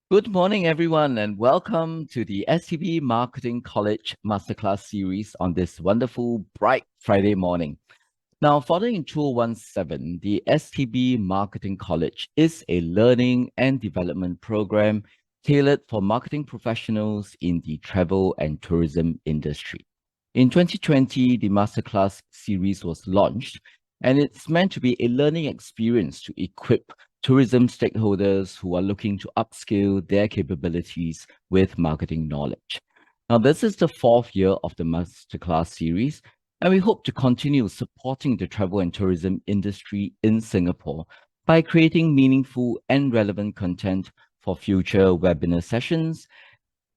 Good morning, everyone, and welcome to the STB Marketing College Masterclass series on this wonderful, bright Friday morning. Now, following in 2017, the STB Marketing College is a learning and development program tailored for marketing professionals in the travel and tourism industry. In 2020, the Masterclass series was launched, and it's meant to be a learning experience to equip tourism stakeholders who are looking to upskill their capabilities with marketing knowledge. Now, this is the fourth year of the Masterclass series, and we hope to continue supporting the travel and tourism industry in Singapore by creating meaningful and relevant content for future webinar sessions.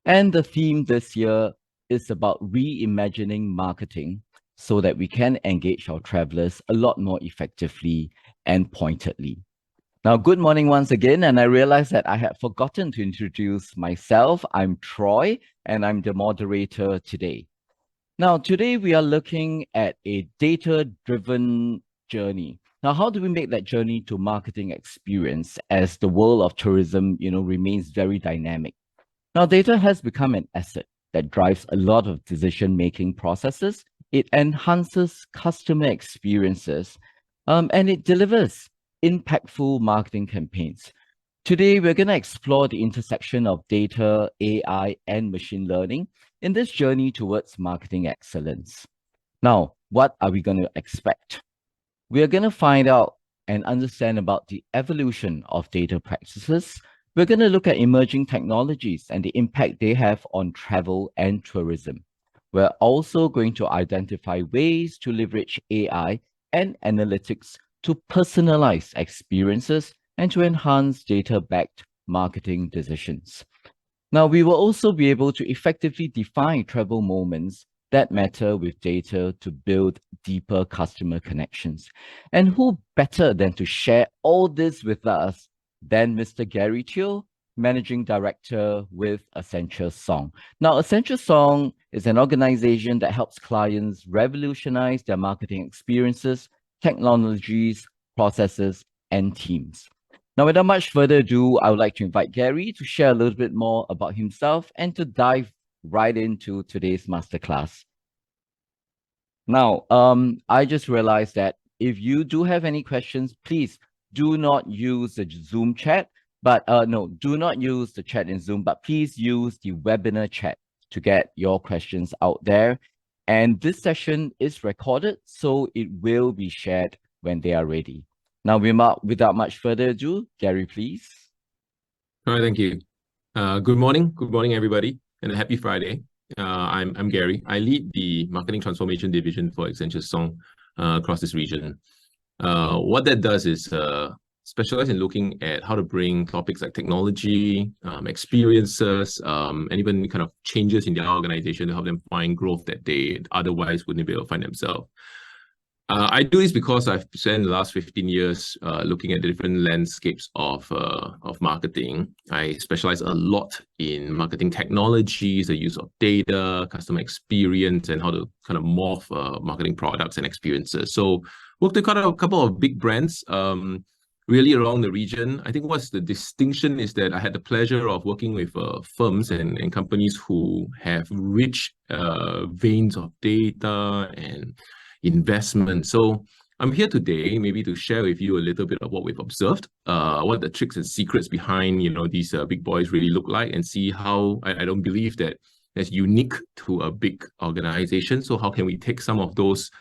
And the theme this year is about reimagining marketing so that we can engage our travelers a lot more effectively and pointedly. Now, good morning once again, and I realized that I had forgotten to introduce myself. I'm Troy, and I'm the moderator today. Now, today we are looking at a data-driven journey. Now, how do we make that journey to marketing experience as the world of tourism, remains very dynamic? Now, data has become an asset that drives a lot of decision-making processes. It enhances customer experiences, and it delivers impactful marketing campaigns. Today, we're going to explore the intersection of data, AI, and machine learning in this journey towards marketing excellence. Now, what are we going to expect? We are going to find out and understand about the evolution of data practices. We're going to look at emerging technologies and the impact they have on travel and tourism. We're also going to identify ways to leverage AI and analytics to personalize experiences and to enhance data-backed marketing decisions. Now, we will also be able to effectively define travel moments that matter with data to build deeper customer connections. And who better than to share all this with us than Mr. Gary Teo, Managing Director with Accenture Song. Now, Accenture Song is an organization that helps clients revolutionize their marketing experiences, technologies, processes, and teams. Now, without much further ado, I would like to invite Gary to share a little bit more about himself and to dive right into today's masterclass. Now, I just realized that if you do have any questions, please do not use the Zoom chat, but no, do not use the chat in Zoom, but please use the webinar chat to get your questions out there. And this session is recorded, so it will be shared when they are ready. Now, without much further ado, Gary, please. All right, thank you. Good morning, everybody, and a happy Friday. I'm Gary. I lead the Marketing Transformation Division for Accenture Song across this region. What that does is specialize in looking at how to bring topics like technology, experiences, and even kind of changes in their organization to help them find growth that they otherwise wouldn't be able to find themselves. I do this because I've spent the last 15 years looking at the different landscapes of marketing. I specialize a lot in marketing technologies, the use of data, customer experience, and how to kind of morph marketing products and experiences. So worked with a couple of big brands really around the region. I think what's the distinction is that I had the pleasure of working with firms and companies who have rich veins of data and investment. So I'm here today maybe to share with you a little bit of what we've observed, what the tricks and secrets behind these big boys really look like, and see how I don't believe that that's unique to a big organization. So how can we take some of those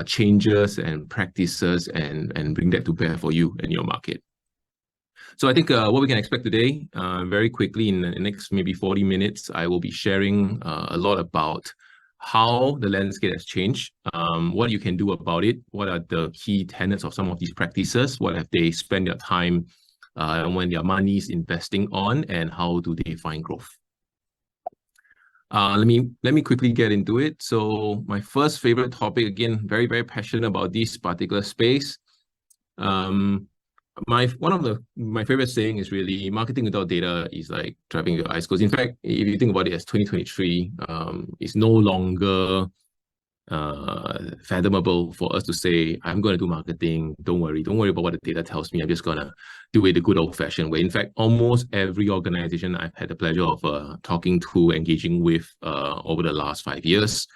changes and practices and bring that to bear for you and your market? So I think what we can expect today, very quickly in the next maybe 40 minutes, I will be sharing a lot about how the landscape has changed, what you can do about it, what are the key tenets of some of these practices, what have they spent their time and when their money is investing on, and how do they find growth. Let me quickly get into it. So my first favorite topic, again, very, very passionate about this particular space. My favorite saying is really marketing without data is like driving your eyes closed. In fact, if you think about it as 2023, it's no longer fathomable for us to say, I'm going to do marketing. Don't worry about what the data tells me. I'm just going to do it the good old-fashioned way. In fact, almost every organization I've had the pleasure of talking to, engaging with over the last 5 years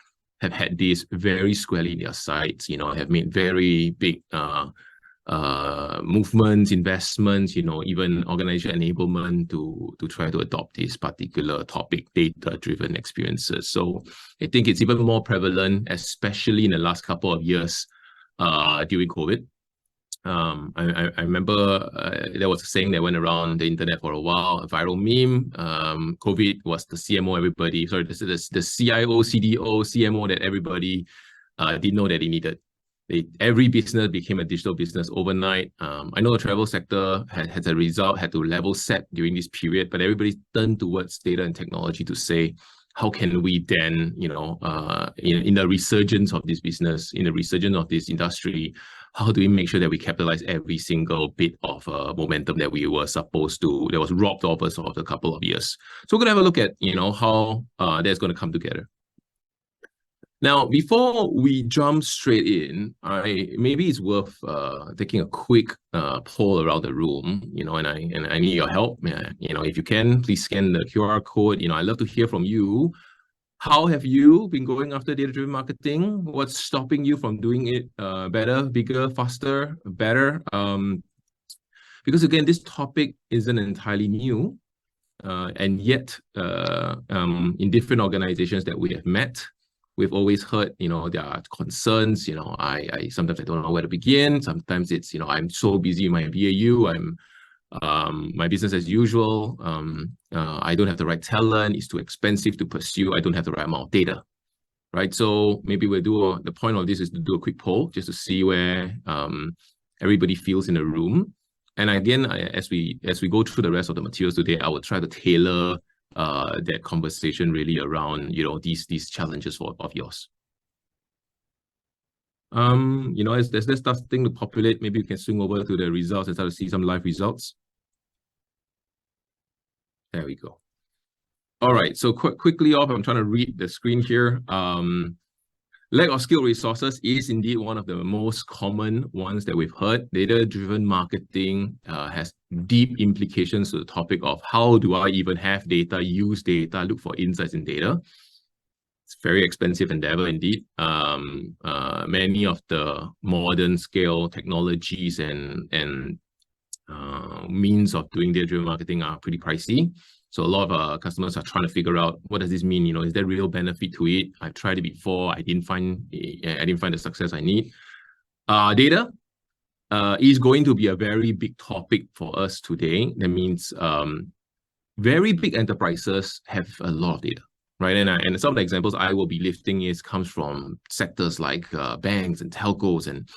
have had this very squarely in their sights, have made very big movements, investments, even organization enablement to try to adopt this particular topic, data-driven experiences. So I think it's even more prevalent, especially in the last couple of years during COVID. I remember there was a saying that went around the internet for a while, a viral meme. COVID was the CMO everybody, sorry, this is the CIO, CDO, CMO that everybody didn't know that they needed. Every business became a digital business overnight. I know the travel sector as a result had to level set during this period, but everybody turned towards data and technology to say, how can we then, in the resurgence of this business, in the resurgence of this industry, how do we make sure that we capitalize every single bit of momentum that we were supposed to, that was robbed of us of a couple of years. So we're going to have a look at, how that's going to come together. Now, before we jump straight in, maybe it's worth taking a quick poll around the room, and I need your help. If you can, please scan the QR code. I'd love to hear from you. How have you been going after data-driven marketing? What's stopping you from doing it better, bigger, faster, better? Because again, this topic isn't entirely new, and yet in different organizations that we have met, we've always heard, there are concerns. I sometimes I don't know where to begin. Sometimes it's, I'm so busy in my BAU. My business as usual. I don't have the right talent. It's too expensive to pursue. I don't have the right amount of data, right? So maybe we'll do the point of this is to do a quick poll just to see where everybody feels in the room. And again, as we go through the rest of the materials today, I will try to tailor that conversation really around, these challenges of yours. As there's starting to populate, maybe you can swing over to the results and start to see some live results. There we go. All right, so quickly off, I'm trying to read the screen here. Lack of skilled resources is indeed one of the most common ones that we've heard. Data-driven marketing has deep implications to the topic of how do I even have data, use data, look for insights in data. It's a very expensive endeavor indeed. Many of the modern scale technologies and means of doing data-driven marketing are pretty pricey. So a lot of customers are trying to figure out, what does this mean? Is there real benefit to it? I've tried it before. I didn't find the success I need. Data is going to be a very big topic for us today. That means very big enterprises have a lot of data, right? And some of the examples I will be lifting comes from sectors like banks and telcos, and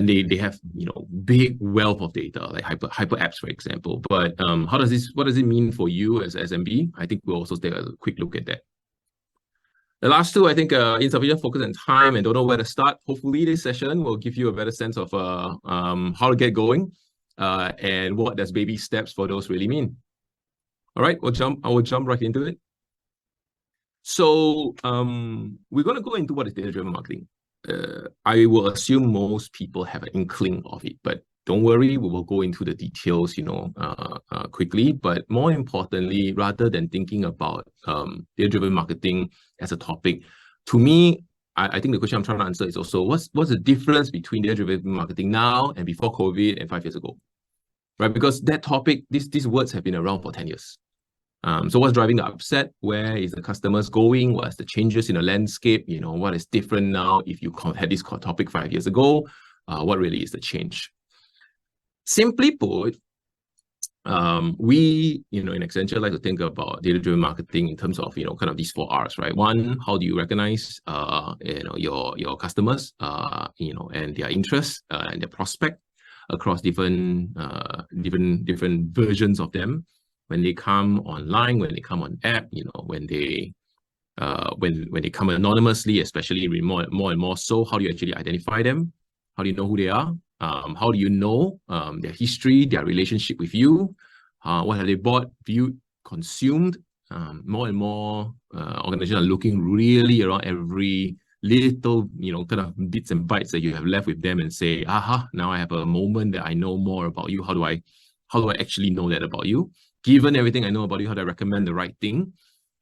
they have big wealth of data, like hyper apps, for example. But what does it mean for you as SMB? I think we'll also take a quick look at that. The last two, I think, insufficient focus and time and don't know where to start. Hopefully this session will give you a better sense of how to get going and what does baby steps for those really mean. All right, I will jump right into it. So we're going to go into what is data-driven marketing. I will assume most people have an inkling of it, but don't worry, we will go into the details, quickly. But more importantly, rather than thinking about data-driven marketing as a topic, to me, I think the question I'm trying to answer is also what's the difference between data-driven marketing now and before COVID and 5 years ago, right? Because that topic, these words have been around for 10 years. So what's driving the upset? Where is the customers going? What's the changes in the landscape? What is different now if you had this topic 5 years ago? What really is the change? Simply put, we, in Accenture, like to think about data-driven marketing in terms of, kind of these 4 R's, right? One, how do you recognize, your customers, and their interests and their prospect across different versions of them. When they come online, when they come on app, when they come anonymously, especially more and more so, how do you actually identify them? How do you know who they are? How do you know their history, their relationship with you? What have they bought, viewed, consumed? More and more organizations are looking really around every little, kind of bits and bytes that you have left with them and say, aha, now I have a moment that I know more about you. How do I actually know that about you? Given everything I know about you, how do I recommend the right thing?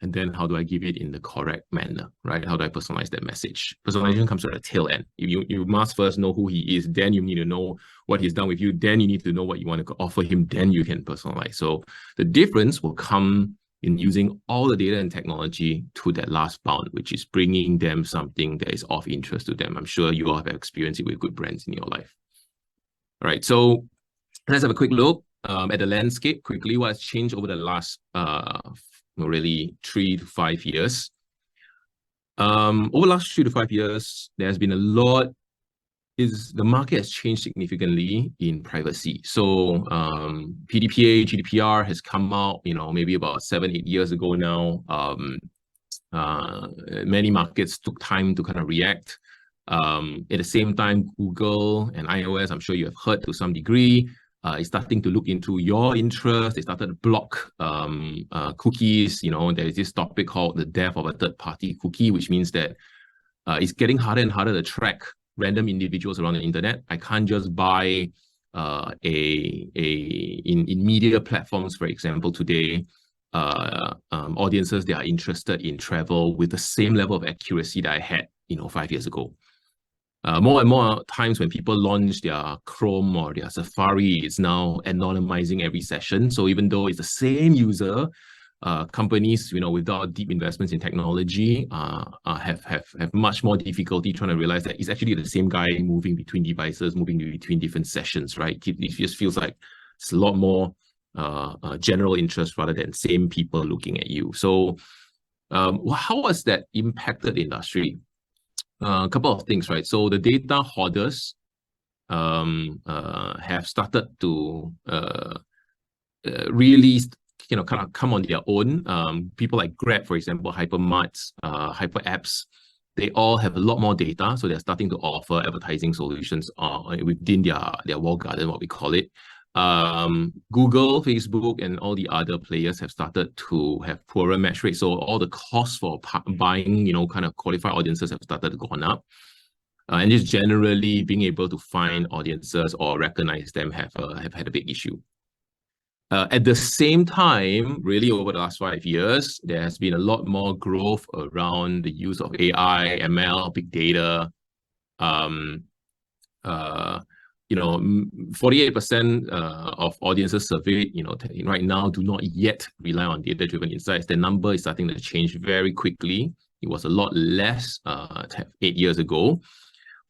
And then how do I give it in the correct manner, right? How do I personalize that message? Personalization comes at the tail end. You must first know who he is, then you need to know what he's done with you, then you need to know what you want to offer him, then you can personalize. So the difference will come in using all the data and technology to that last bound, which is bringing them something that is of interest to them. I'm sure you all have experienced it with good brands in your life. All right, so let's have a quick look at the landscape quickly. What has changed over the last really 3 to 5 years? Over the last 3 to 5 years, there's been a lot. The market has changed significantly in privacy. So PDPA, GDPR has come out, maybe about 7-8 years ago now. Many markets took time to kind of react. At the same time, Google and iOS, I'm sure you have heard to some degree, is starting to look into your interest. They started to block cookies. There is this topic called the death of a third-party cookie, which means that it's getting harder and harder to track random individuals around the internet. I can't just buy in media platforms, for example, today, audiences that are interested in travel with the same level of accuracy that I had, 5 years ago. More and more times when people launch their Chrome or their Safari, it's now anonymizing every session. So even though it's the same user, companies, without deep investments in technology, have much more difficulty trying to realize that it's actually the same guy moving between devices, moving between different sessions, right? It just feels like it's a lot more general interest rather than same people looking at you. So how has that impacted the industry? A couple of things, right? So the data hoarders have started to really kind of come on their own. People like Grab, for example, hypermarts, hyper apps, they all have a lot more data. So they're starting to offer advertising solutions within their walled garden, what we call it. Google, Facebook, and all the other players have started to have poorer match rates. So all the costs for buying, kind of qualified audiences have started to go up. And just generally being able to find audiences or recognize them have had a big issue. At the same time, really over the last 5 years, there has been a lot more growth around the use of AI, ML, big data. 48% of audiences surveyed, right now do not yet rely on data-driven insights. The number is starting to change very quickly. It was a lot less 8 years ago.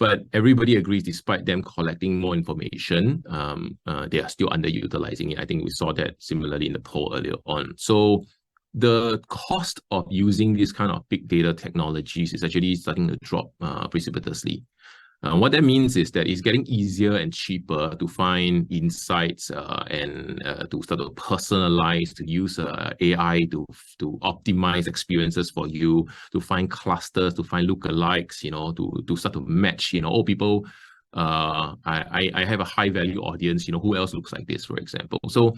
But everybody agrees, despite them collecting more information, they are still underutilizing it. I think we saw that similarly in the poll earlier on. So the cost of using this kind of big data technologies is actually starting to drop precipitously. What that means is that it's getting easier and cheaper to find insights and to start to personalize, to use AI to optimize experiences for you, to find clusters, to find lookalikes, to start to match, people. I have a high value audience, who else looks like this, for example. So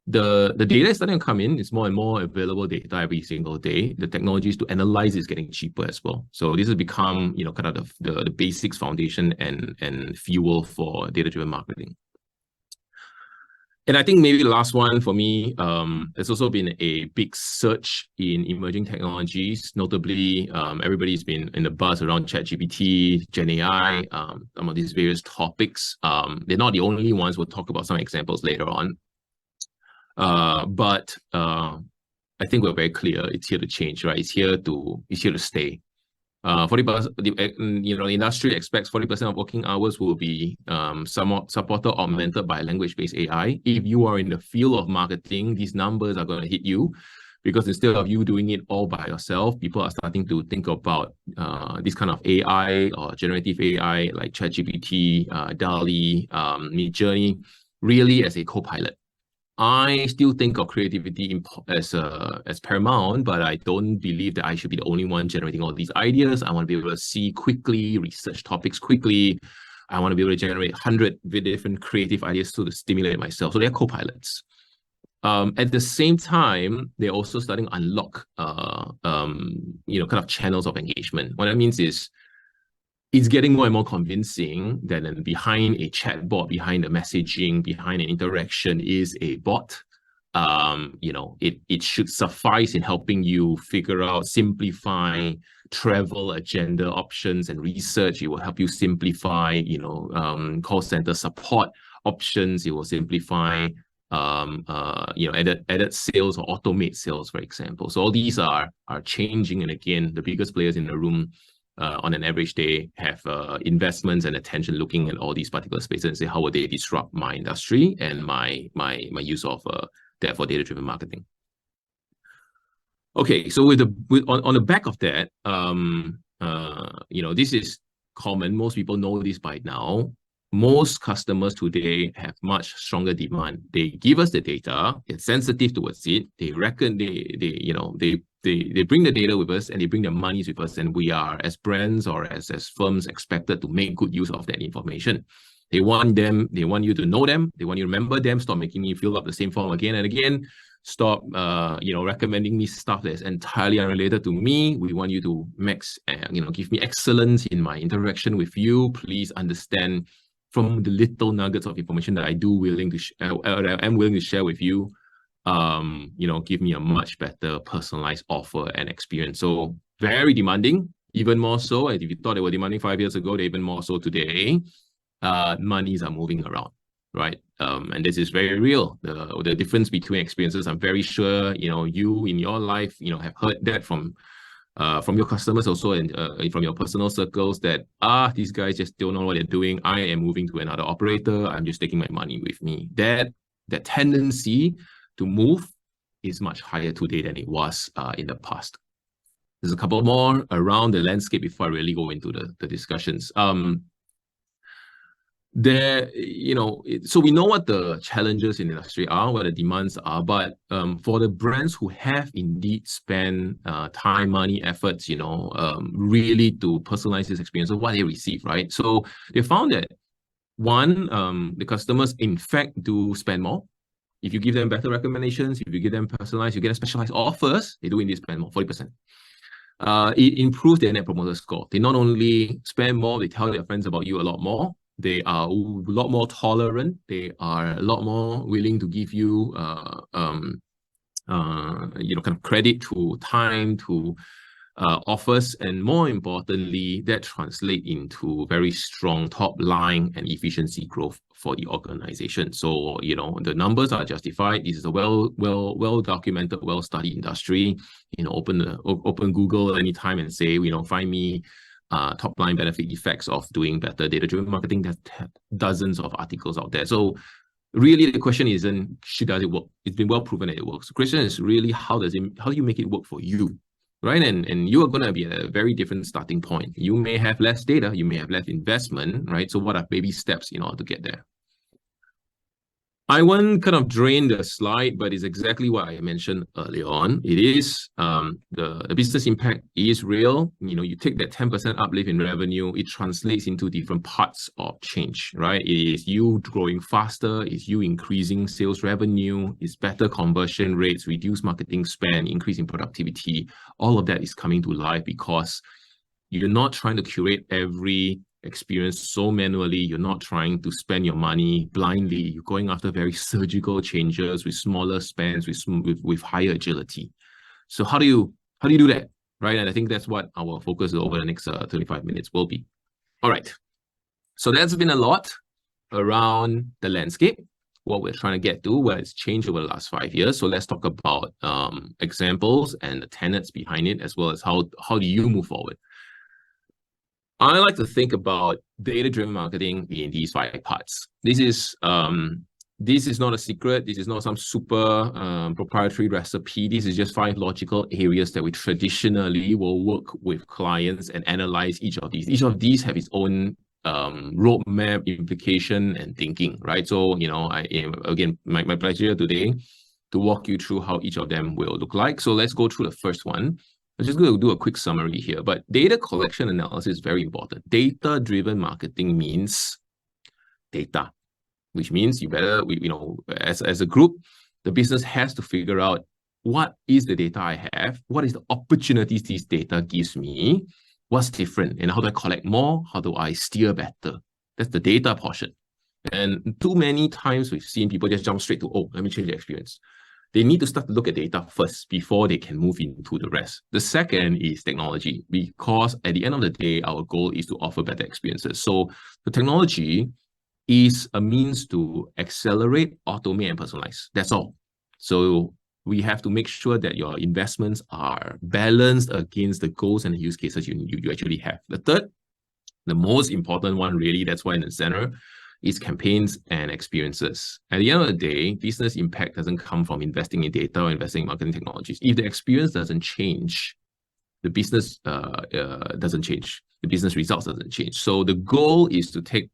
the data is starting to come in. It's more and more available data every single day. The technologies to analyze is getting cheaper as well. So this has become, kind of the basics, foundation, and fuel for data-driven marketing. And I think maybe the last one for me, there's also been a big surge in emerging technologies. Notably, everybody's been in the buzz around ChatGPT, Gen AI, some of these various topics. They're not the only ones. We'll talk about some examples later on. But I think we're very clear. It's here to change, right? It's here to stay. 40%, the industry expects 40% of working hours will be somewhat supported or augmented by language-based AI. If you are in the field of marketing, these numbers are going to hit you, because instead of you doing it all by yourself, people are starting to think about this kind of AI or generative AI like ChatGPT, DALL-E, Midjourney, really as a co-pilot. I still think of creativity as paramount, but I don't believe that I should be the only one generating all these ideas. I want to be able to see quickly, research topics quickly. I want to be able to generate 100 different creative ideas to stimulate myself. So they're co-pilots. At the same time, they're also starting to unlock, kind of channels of engagement. What that means is it's getting more and more convincing that behind a chatbot, behind the messaging, behind an interaction is a bot. It should suffice in helping you figure out, simplify travel agenda options and research. It will help you simplify, call center support options. It will simplify, edit sales or automate sales, for example. So all these are changing. And again, the biggest players in the room on an average day have investments and attention looking at all these particular spaces and say, how would they disrupt my industry and my use of that for data-driven marketing? Okay, so on the back of that, this is common. Most people know this by now. Most customers today have much stronger demand. They give us the data, it's sensitive towards it. They reckon they bring the data with us and they bring their monies with us, and we are, as brands or as firms, expected to make good use of that information. They want you to know them, they want you to remember them, stop making me fill up the same form again and again, stop recommending me stuff that's entirely unrelated to me. We want you to give me excellence in my interaction with you. Please understand from the little nuggets of information that I'm willing to share with you, give me a much better personalized offer and experience. So very demanding, even more so. If you thought they were demanding 5 years ago, they're even more so today. Monies are moving around, right? And this is very real. The difference between experiences, I'm very sure, you in your life, have heard that from your customers also, and from your personal circles, that these guys just don't know what they're doing. I am moving to another operator. I'm just taking my money with me. That tendency to move is much higher today than it was in the past. There's a couple more around the landscape before I really go into the discussions. So we know what the challenges in the industry are, what the demands are, but for the brands who have indeed spent time, money, efforts, really to personalize this experience of what they receive, right? So they found that the customers in fact do spend more. If you give them better recommendations, if you give them personalized, you get specialized offers, they do indeed spend more, 40%. It improves their net promoter score. They not only spend more, they tell their friends about you a lot more. They are a lot more tolerant. They are a lot more willing to give you, kind of credit to time, to offers, and more importantly, that translates into very strong top line and efficiency growth for the organization. So, the numbers are justified. This is a well documented, well studied industry. Open Google anytime and say, find me top line benefit effects of doing better data-driven marketing. There's dozens of articles out there. So really the question isn't does it work? It's been well proven that it works. The question is really how do you make it work for you? Right? And you are going to be at a very different starting point. You may have less data, you may have less investment, right? So what are baby steps in order to get there? I won't kind of drain the slide, but it's exactly what I mentioned earlier on. It is the business impact is real. You take that 10% uplift in revenue, it translates into different parts of change, right? It is you growing faster, it's you increasing sales revenue, it's better conversion rates, reduce marketing spend, increase in productivity. All of that is coming to life because you're not trying to curate every experience so manually. You're not trying to spend your money blindly. You're going after very surgical changes with smaller spends, with higher agility. So how do you do that, right? And I think that's what our focus over the next 35 minutes will be. All right. So that's been a lot around the landscape, what we're trying to get to, where it's changed over the last 5 years. So let's talk about examples and the tenets behind it, as well as how do you move forward. I like to think about data-driven marketing in these 5 parts. This is not a secret. This is not some super proprietary recipe. This is just 5 logical areas that we traditionally will work with clients and analyze each of these. Each of these have its own roadmap, implication, and thinking, right? So, my pleasure today to walk you through how each of them will look like. So let's go through the first one. I'm just going to do a quick summary here, but data collection analysis is very important. Data-driven marketing means data, which means you better, as a group, the business has to figure out what is the data I have, what is the opportunities this data gives me, What's different? And how do I collect more? How do I steer better? That's the data portion. And too many times we've seen people just jump straight to, oh, let me change the experience. They need to start to look at data first before they can move into the rest. The second is technology, because at the end of the day, our goal is to offer better experiences. So the technology is a means to accelerate, automate, and personalize. That's all. So we have to make sure that your investments are balanced against the goals and the use cases you actually have. The third, the most important one, really, that's why in the center, is campaigns and experiences. At the end of the day, business impact doesn't come from investing in data or investing in marketing technologies. If the experience doesn't change, the business doesn't change. The business results doesn't change. So the goal is to take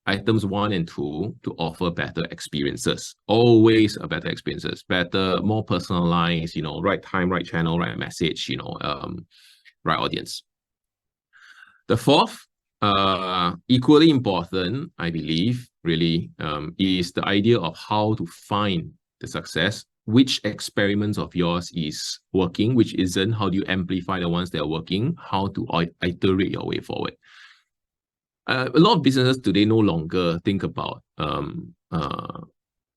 items 1 and 2 to offer better experiences. Always a better experiences, better, more personalized, right time, right channel, right message, right audience. The fourth, equally important, I believe, really, is the idea of how to find the success. Which experiments of yours is working, which isn't? How do you amplify the ones that are working? How to iterate your way forward? A lot of businesses today no longer think about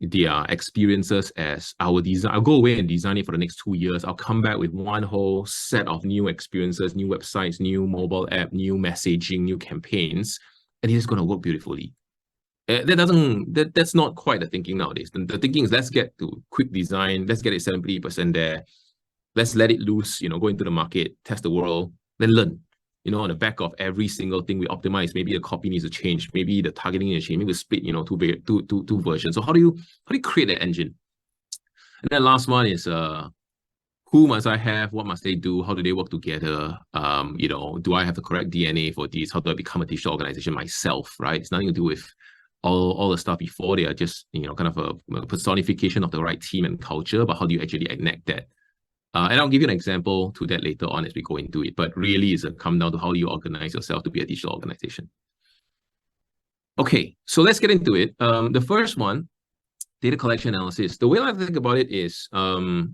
their experiences as our design. I'll go away and design it for the next 2 years. I'll come back with one whole set of new experiences, new websites, new mobile app, new messaging, new campaigns, and it is going to work beautifully. That's not quite the thinking nowadays. The thinking is, let's get to quick design, let's get it 70% there, let's let it loose, go into the market, test the world, then learn. On the back of every single thing we optimize, maybe the copy needs to change, maybe the targeting needs to change, maybe we split, two versions. So how do you create that engine? And then last one is who must I have? What must they do? How do they work together? Do I have the correct DNA for this? How do I become a digital organization myself? Right? It's nothing to do with all the stuff before. They are just kind of a personification of the right team and culture. But how do you actually enact that? And I'll give you an example to that later on as we go into it. But really, it's come down to how you organize yourself to be a digital organization. Okay, so let's get into it. The first one, data collection analysis. The way I think about it is, I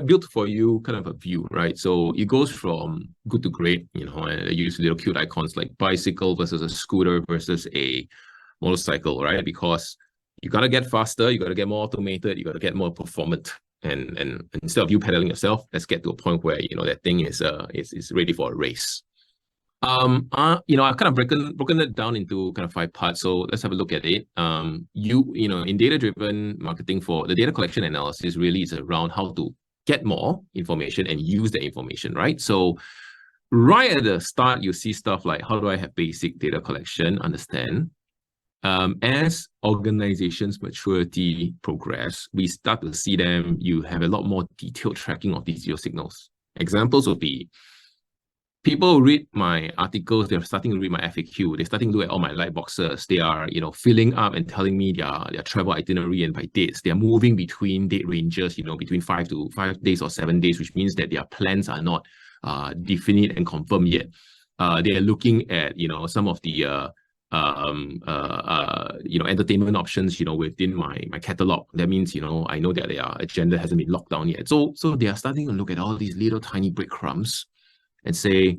built for you kind of a view, right? So it goes from good to great. I use little cute icons like bicycle versus a scooter versus a motorcycle, right? Because you got to get faster, you got to get more automated, you got to get more performant. And instead of you pedaling yourself, let's get to a point where that thing is ready for a race. I've kind of broken it down into kind of 5 parts. So let's have a look at it. In data-driven marketing, for the data collection analysis, really is around how to get more information and use the information, right? So right at the start, you see stuff like, how do I have basic data collection? Understand. As organizations' maturity progress, we start to see them, you have a lot more detailed tracking of these signals. Examples would be, people read my articles, they're starting to read my FAQ, they're starting to look at all my light boxes, they are filling up and telling me their travel itinerary and by dates. They're moving between date ranges, between 5 days or 7 days, which means that their plans are not definite and confirmed yet. They are looking at some of the entertainment options, within my catalog. That means, I know that their agenda hasn't been locked down yet. So they are starting to look at all these little tiny breadcrumbs and say,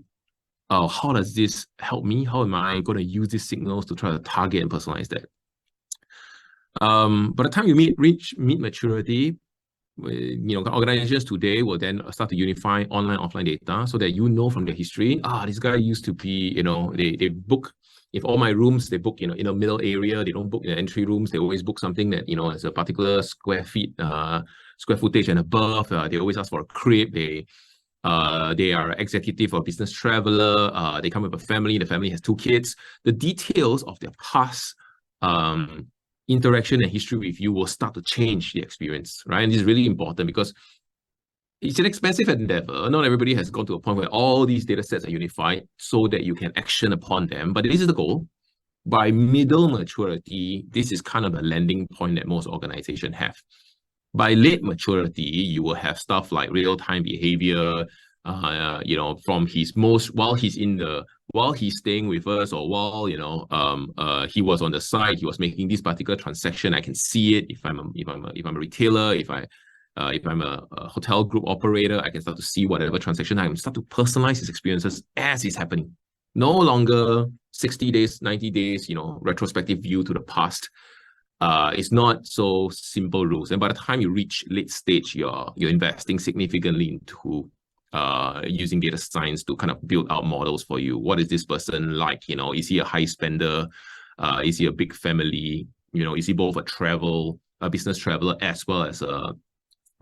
oh, how does this help me? How am I going to use these signals to try to target and personalize that? By the time you meet maturity, organizations today will then start to unify online, offline data so that from their history, this guy used to be, they book. If all my rooms, they book, in a middle area, they don't book in the entry rooms, they always book something that, has a particular square footage and above. They always ask for a crib. They are executive or business traveler. They come with a family. The family has 2 kids. The details of their past interaction and history with you will start to change the experience, right? And this is really important because it's an expensive endeavor. Not everybody has gone to a point where all these data sets are unified so that you can action upon them. But this is the goal. By middle maturity, this is kind of the landing point that most organizations have. By late maturity, you will have stuff like real-time behavior, from while he's staying with us, or while he was on the site, he was making this particular transaction. I can see it if I'm a retailer, if If I'm a hotel group operator, I can start to see whatever transaction. I can start to personalize his experiences as it's happening. No longer 60 days, 90 days, retrospective view to the past. It's not so simple rules. And by the time you reach late stage, you're investing significantly into using data science to kind of build out models for you. What is this person like? Is he a high spender? Is he a big family? Is he both a business traveler as well as a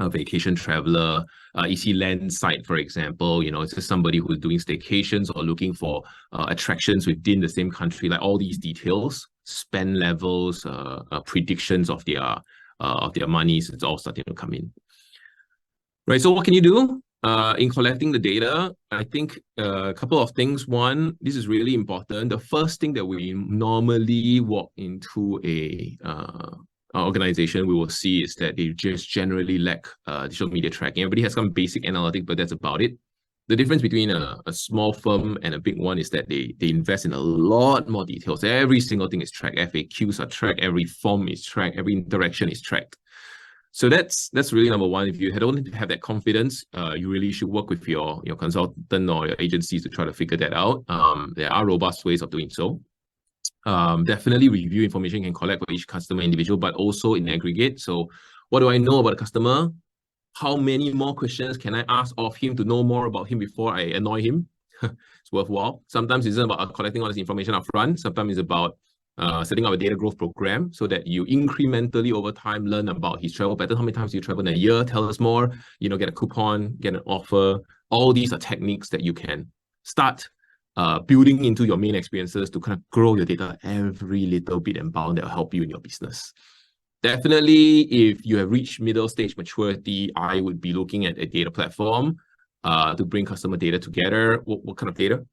vacation traveler? Is he landside, for example? Is this somebody who's doing staycations or looking for attractions within the same country? Like all these details, spend levels, predictions of their monies, it's all starting to come in. Right. So what can you do in collecting the data? I think a couple of things. One, this is really important. The first thing that we normally walk into a organization, we will see is that they just generally lack digital media tracking. Everybody has some basic analytics, but that's about it. The difference between a small firm and a big one is that they invest in a lot more details. Every single thing is tracked. FAQs are tracked. Every form is tracked. Every interaction is tracked. So that's really number one. If you don't have that confidence, you really should work with your consultant or your agencies to try to figure that out. There are robust ways of doing so. Definitely review information you can collect for each customer individual, but also in aggregate. So what do I know about the customer? How many more questions can I ask of him to know more about him before I annoy him? It's worthwhile. Sometimes it's about collecting all this information up front. Sometimes it's about setting up a data growth program so that you incrementally over time learn about his travel pattern. How many times you travel in a year? Tell us more. Get a coupon, get an offer. All these are techniques that you can start building into your main experiences to kind of grow your data every little bit and bound that will help you in your business. Definitely, if you have reached middle stage maturity, I would be looking at a data platform to bring customer data together. What kind of data?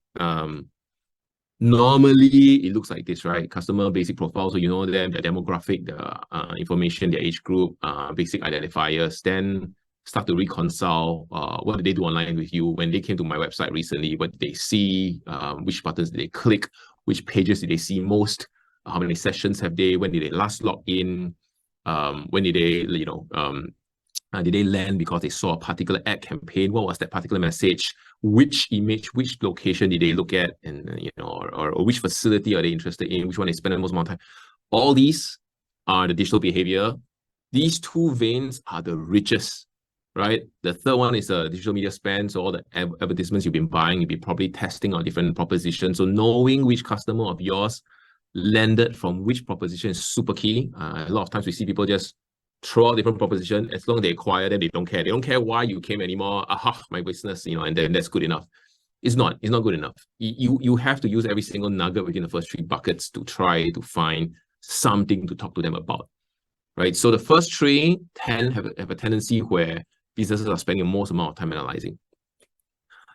Normally, it looks like this, right? Customer basic profile, so you know them, their demographic, the information, their age group, basic identifiers. Then start to reconcile what did they do online with you when they came to my website recently, what did they see, which buttons did they click, which pages did they see most, how many sessions have they, when did they last log in, when did they, did they land because they saw a particular ad campaign? What was that particular message? Which image, which location did they look at? And, or which facility are they interested in? Which one they spend the most amount of time? All these are the digital behavior. These two veins are the richest, right? The third one is the digital media spend. So all the advertisements you've been buying, you'll be probably testing on different propositions. So knowing which customer of yours landed from which proposition is super key. A lot of times we see people just throw out different proposition. As long as they acquire them, they don't care. They don't care why you came anymore. Aha, my business, and then that's good enough. It's not good enough. You have to use every single nugget within the first three buckets to try to find something to talk to them about, right? So the first three have a tendency where businesses are spending the most amount of time analyzing.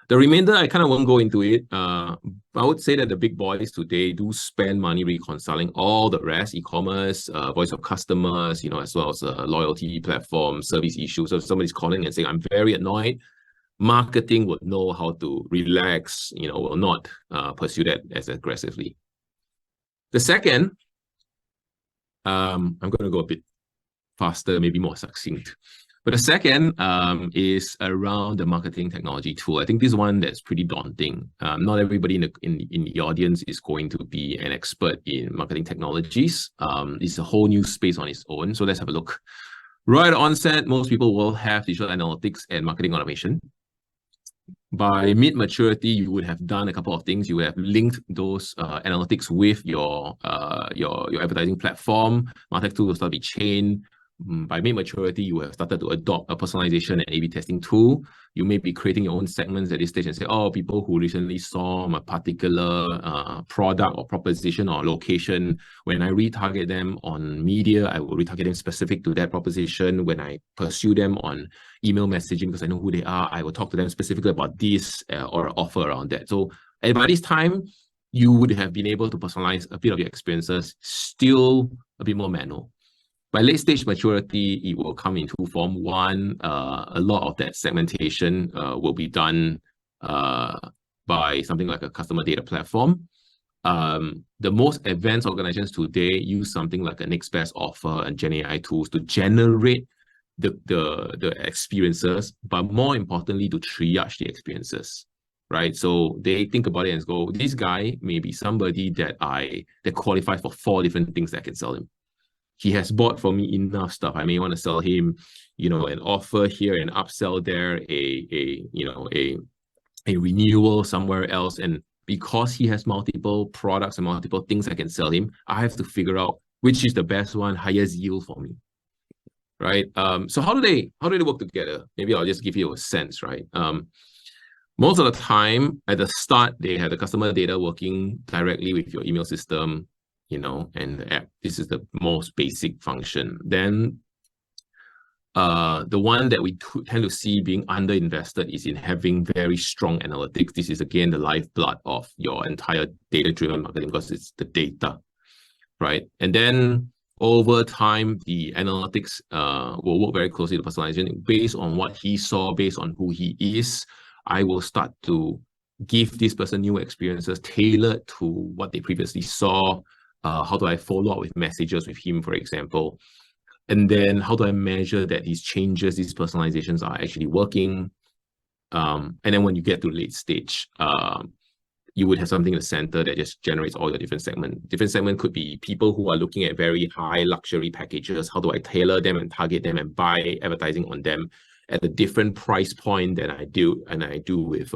The remainder, I kind of won't go into it. I would say that the big boys today do spend money reconciling all the rest, e-commerce, voice of customers, as well as loyalty platform, service issues. So if somebody's calling and saying, I'm very annoyed, marketing would know how to relax, will not pursue that as aggressively. The second, I'm going to go a bit faster, maybe more succinct. But the second is around the marketing technology tool. I think this is one that's pretty daunting. Not everybody in the audience is going to be an expert in marketing technologies. It's a whole new space on its own. So let's have a look. Right at onset, most people will have digital analytics and marketing automation. By mid-maturity, you would have done a couple of things. You would have linked those analytics with your advertising platform. Martech tool will start to be chained. By mid-maturity, you have started to adopt a personalization and A/B testing tool. You may be creating your own segments at this stage and say, oh, people who recently saw a particular product or proposition or location, when I retarget them on media, I will retarget them specific to that proposition. When I pursue them on email messaging, because I know who they are, I will talk to them specifically about this or offer around that. So by this time, you would have been able to personalize a bit of your experiences, still a bit more manual. By late stage maturity, it will come in two forms. One, a lot of that segmentation will be done by something like a customer data platform. The most advanced organizations today use something like a next best offer and Gen AI tools to generate the experiences, but more importantly, to triage the experiences, right? So they think about it and go, this guy may be somebody that qualifies for 4 different things that I can sell him. He has bought from me enough stuff. I may want to sell him, an offer here, an upsell there, a renewal somewhere else. And because he has multiple products and multiple things I can sell him, I have to figure out which is the best one, highest yield for me, right? So how do they work together? Maybe I'll just give you a sense, right? Most of the time at the start, they have the customer data working directly with your email system, and the app. This is the most basic function. Then the one that we tend to see being underinvested is in having very strong analytics. This is, again, the lifeblood of your entire data-driven marketing, because it's the data, right? And then over time, the analytics will work very closely with personalization based on what he saw, based on who he is. I will start to give this person new experiences tailored to what they previously saw. How do I follow up with messages with him, for example? And then how do I measure that these changes, these personalizations are actually working? And then when you get to late stage, you would have something in the center that just generates all your different segments. Different segment could be people who are looking at very high luxury packages. How do I tailor them and target them and buy advertising on them at a different price point than I do with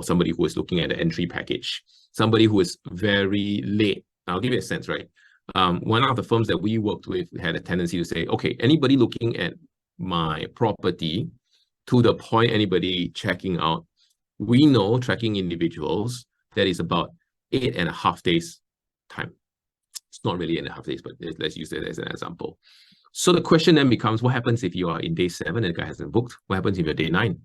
somebody who is looking at the entry package, somebody who is very late. I'll give you a sense, right? One of the firms that we worked with had a tendency to say, okay, anybody looking at my property to the point anybody checking out, we know, tracking individuals, that is about 8.5 days time. It's not really 8.5 days, but let's use that as an example. So the question then becomes, what happens if you are in day 7 and the guy hasn't booked? What happens if you're day 9?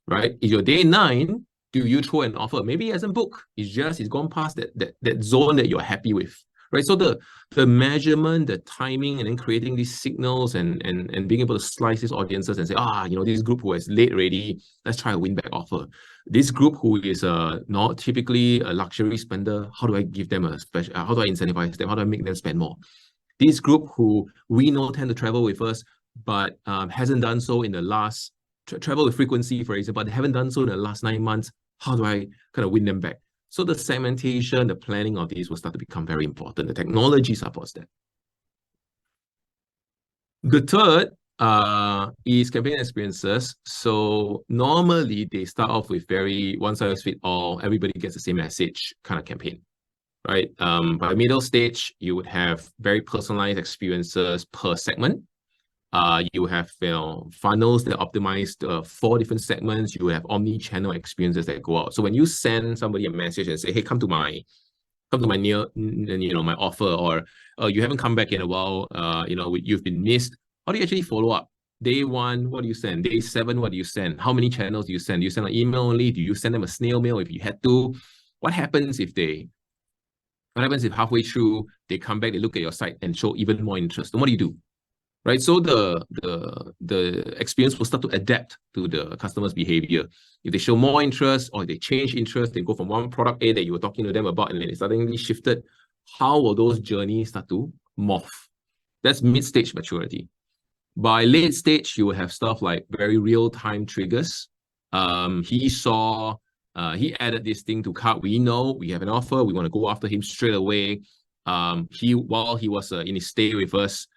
Right? If you're day 9, do you throw an offer? Maybe he hasn't booked. He's gone past that zone that you're happy with. Right? So the measurement, the timing, and then creating these signals and being able to slice these audiences and say, this group who is late already, let's try a win-back offer. This group who is not typically a luxury spender, how do I give them a special, how do I incentivize them? How do I make them spend more? This group who we know tend to travel with us, but hasn't done so in the last, travel with frequency, for example, but they haven't done so in the last 9 months, how do I kind of win them back? So the segmentation, the planning of these will start to become very important. The technology supports that. The third is campaign experiences. So normally they start off with very one-size-fits-all, everybody gets the same message kind of campaign, right? By middle stage, you would have very personalized experiences per segment. You have funnels that optimize 4 different segments. You have omni-channel experiences that go out. So when you send somebody a message and say, hey, come to my my offer, or you haven't come back in a while, you've been missed, how do you actually follow up? Day 1, what do you send? Day 7, what do you send? How many channels do you send? Do you send an email only? Do you send them a snail mail if you had to? What happens if halfway through they come back, they look at your site and show even more interest? And what do you do? Right, so the experience will start to adapt to the customer's behavior. If they show more interest, or they change interest, they go from one product A that you were talking to them about and then it suddenly shifted, how will those journeys start to morph? That's mid-stage maturity. By late stage, you will have stuff like very real-time triggers. He added this thing to cart. We know we have an offer. We want to go after him straight away. While he was in his stay with us,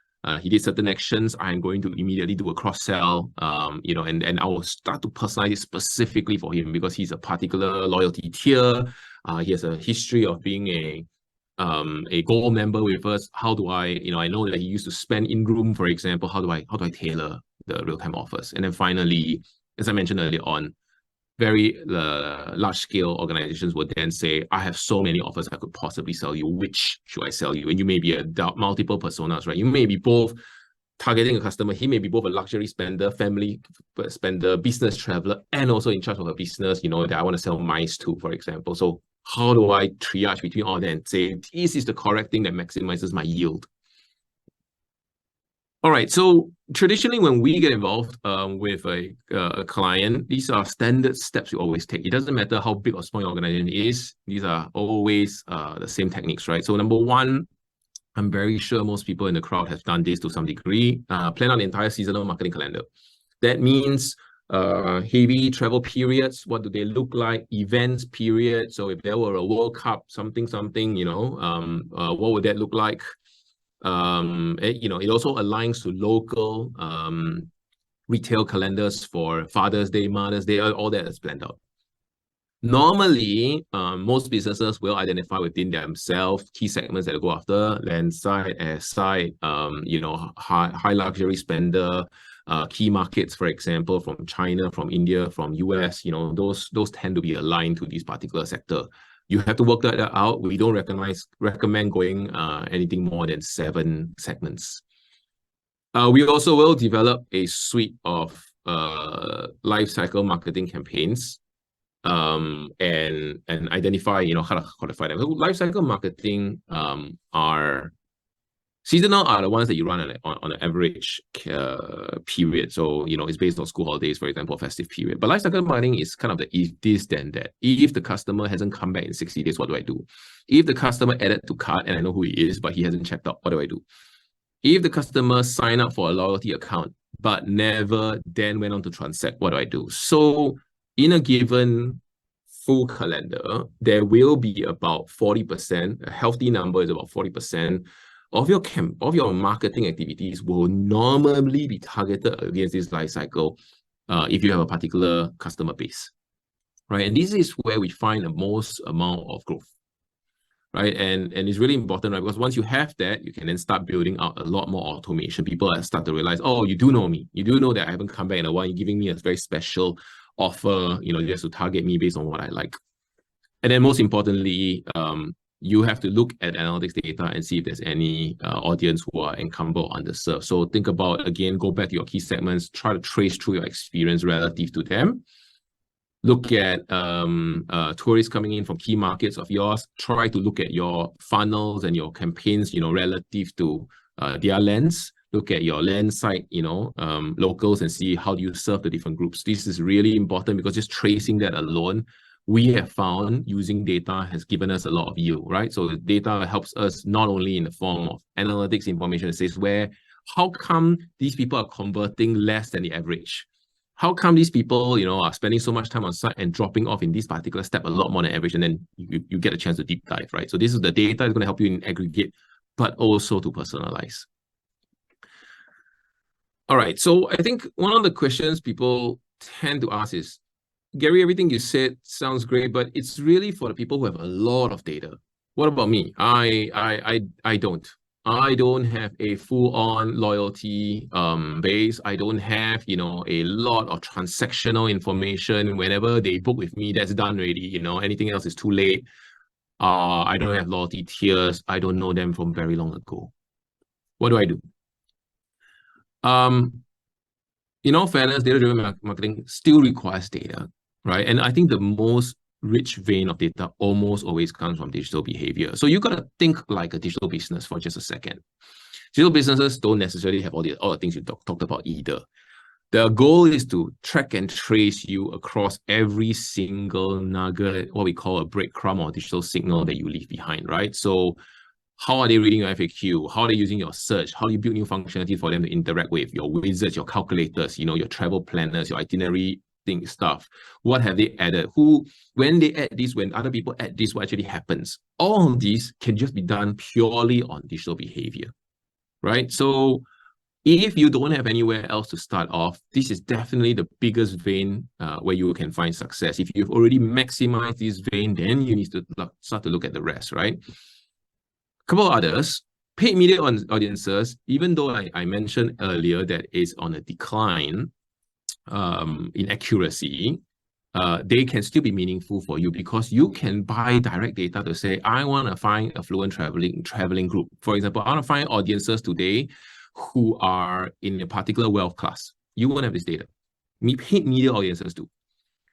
he did certain actions. I'm going to immediately do a cross-sell, and I will start to personalize it specifically for him because he's a particular loyalty tier. He has a history of being a gold member with us. How do I know that he used to spend in-room, for example. How do I tailor the real-time offers? And then finally, as I mentioned earlier on, very large-scale organizations would then say, I have so many offers I could possibly sell you. Which should I sell you? And you may be multiple personas, right? You may be both targeting a customer. He may be both a luxury spender, family spender, business traveler, and also in charge of a business, that I want to sell mice to, for example. So how do I triage between all that and say, this is the correct thing that maximizes my yield? All right, so traditionally when we get involved with a client, these are standard steps you always take. It doesn't matter how big or small your organization is. These are always the same techniques, right? So number 1, I'm very sure most people in the crowd have done this to some degree. Plan out the entire seasonal marketing calendar. That means heavy travel periods. What do they look like? Events period. So if there were a World Cup, something, what would that look like? It also aligns to local retail calendars for Father's Day, Mother's Day, all that is planned out. Normally, most businesses will identify within themselves key segments that they go after: land side, air side, high luxury spender, key markets, for example, from China, from India, from US. Those tend to be aligned to this particular sector. You have to work that out. We don't recommend going anything more than 7 segments. We also will develop a suite of life cycle marketing campaigns. And identify, how to qualify them. So life cycle marketing are seasonal, are the ones that you run on an average period. So, it's based on school holidays, for example, festive period. But life cycle marketing is kind of the if this, then that. If the customer hasn't come back in 60 days, what do I do? If the customer added to cart and I know who he is, but he hasn't checked out, what do I do? If the customer signed up for a loyalty account, but never then went on to transact, what do I do? So in a given full calendar, there will be about 40%, a healthy number is about 40% of your marketing activities will normally be targeted against this life cycle if you have a particular customer base, right? And this is where we find the most amount of growth, right? And it's really important, right? Because once you have that, you can then start building out a lot more automation. People start to realize, oh, you do know me. You do know that I haven't come back in a while. You're giving me a very special offer, just to target me based on what I like. And then most importantly, you have to look at analytics data and see if there's any audience who are encumbered or underserved. So think about, again, go back to your key segments, try to trace through your experience relative to them. Look at tourists coming in from key markets of yours. Try to look at your funnels and your campaigns, relative to their lens. Look at your land side, locals, and see how do you serve the different groups. This is really important because just tracing that alone, we have found using data has given us a lot of yield, right? So the data helps us not only in the form of analytics information that says how come these people are converting less than the average? How come these people, are spending so much time on site and dropping off in this particular step a lot more than average? And then you get a chance to deep dive, right? So this is the data that's going to help you in aggregate, but also to personalize. All right, so I think one of the questions people tend to ask is, Gary, everything you said sounds great, but it's really for the people who have a lot of data. What about me? I don't. I don't have a full-on loyalty base. I don't have, a lot of transactional information. Whenever they book with me, that's done already. Anything else is too late. I don't have loyalty tiers. I don't know them from very long ago. What do I do? In all fairness, data-driven marketing still requires data, right? And I think the most rich vein of data almost always comes from digital behavior. So you got to think like a digital business for just a second. Digital businesses don't necessarily have all the things you talked about either. The goal is to track and trace you across every single nugget, what we call a breadcrumb or digital signal that you leave behind, right? So how are they reading your FAQ? How are they using your search? How do you build new functionality for them to interact with your wizards, your calculators, your travel planners, your itinerary stuff? What have they added? When they add this, when other people add this, what actually happens? All of these can just be done purely on digital behavior, right? So if you don't have anywhere else to start off, this is definitely the biggest vein where you can find success. If you've already maximized this vein, then you need to start to look at the rest, right? Couple of others, paid media audiences, even though I mentioned earlier that is on a decline in accuracy, they can still be meaningful for you because you can buy direct data to say, I want to find a fluent traveling group. For example, I want to find audiences today who are in a particular wealth class. You won't have this data. Paid media audiences do.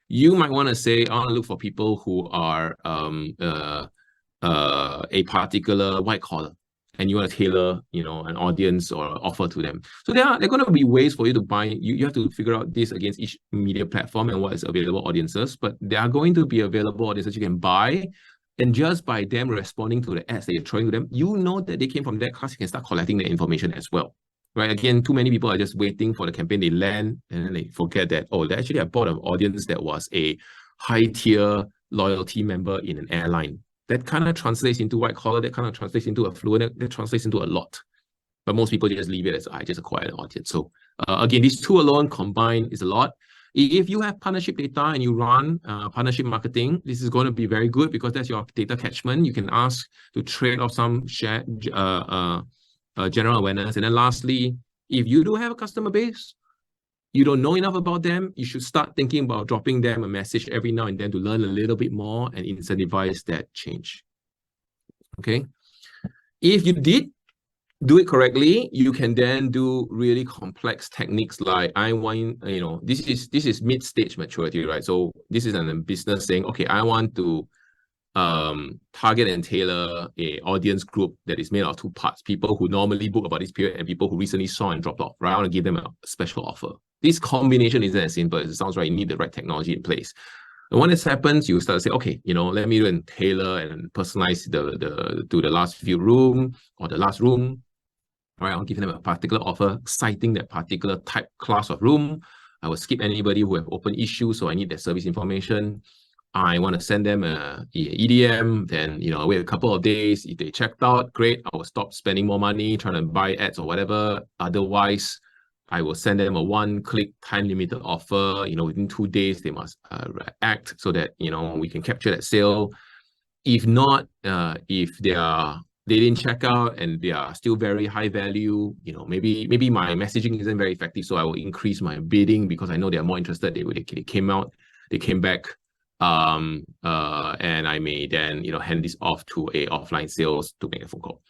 You might want to say, I want to look for people who are a particular white collar, and you want to tailor, an audience or offer to them. So there are going to be ways for you to buy. You have to figure out this against each media platform and what is available audiences. But there are going to be available audiences you can buy And just by them responding to the ads that you're throwing to them, you know that they came from that class. You can start collecting the information as well, right? Again, too many people are just waiting for the campaign. They land and then they forget that, oh, actually I bought an audience that was a high-tier loyalty member in an airline. That kind of translates into white collar, that kind of translates into affluent, that translates into a lot. But most people just leave it as, I just acquired an audience. So again, these two alone combined is a lot. If you have partnership data and you run partnership marketing, this is going to be very good because that's your data catchment. You can ask to trade off some general awareness. And then lastly, if you do have a customer base, you don't know enough about them, you should start thinking about dropping them a message every now and then to learn a little bit more and incentivize that change. Okay. If you did do it correctly, you can then do really complex techniques like I want, this is mid-stage maturity, right? So this is a business saying, okay, I want to target and tailor a audience group that is made of two parts: people who normally book about this period and people who recently saw and dropped off, right? I want to give them a special offer. This combination isn't as simple as it sounds, right? You need the right technology in place. And when this happens, you start to say, okay, let me do and tailor and personalize to the last few room or the last room. All right, I'll give them a particular offer citing that particular type class of room. I will skip anybody who have open issues, so I need their service information. I want to send them a EDM, then wait a couple of days. If they checked out, great. I will stop spending more money trying to buy ads or whatever. Otherwise, I will send them a one-click time-limited offer. Within 2 days, they must act so that we can capture that sale. If not, if they didn't check out and they are still very high value, maybe my messaging isn't very effective, so I will increase my bidding because I know they are more interested. They came back. And I may then, hand this off to a offline sales to make a phone call.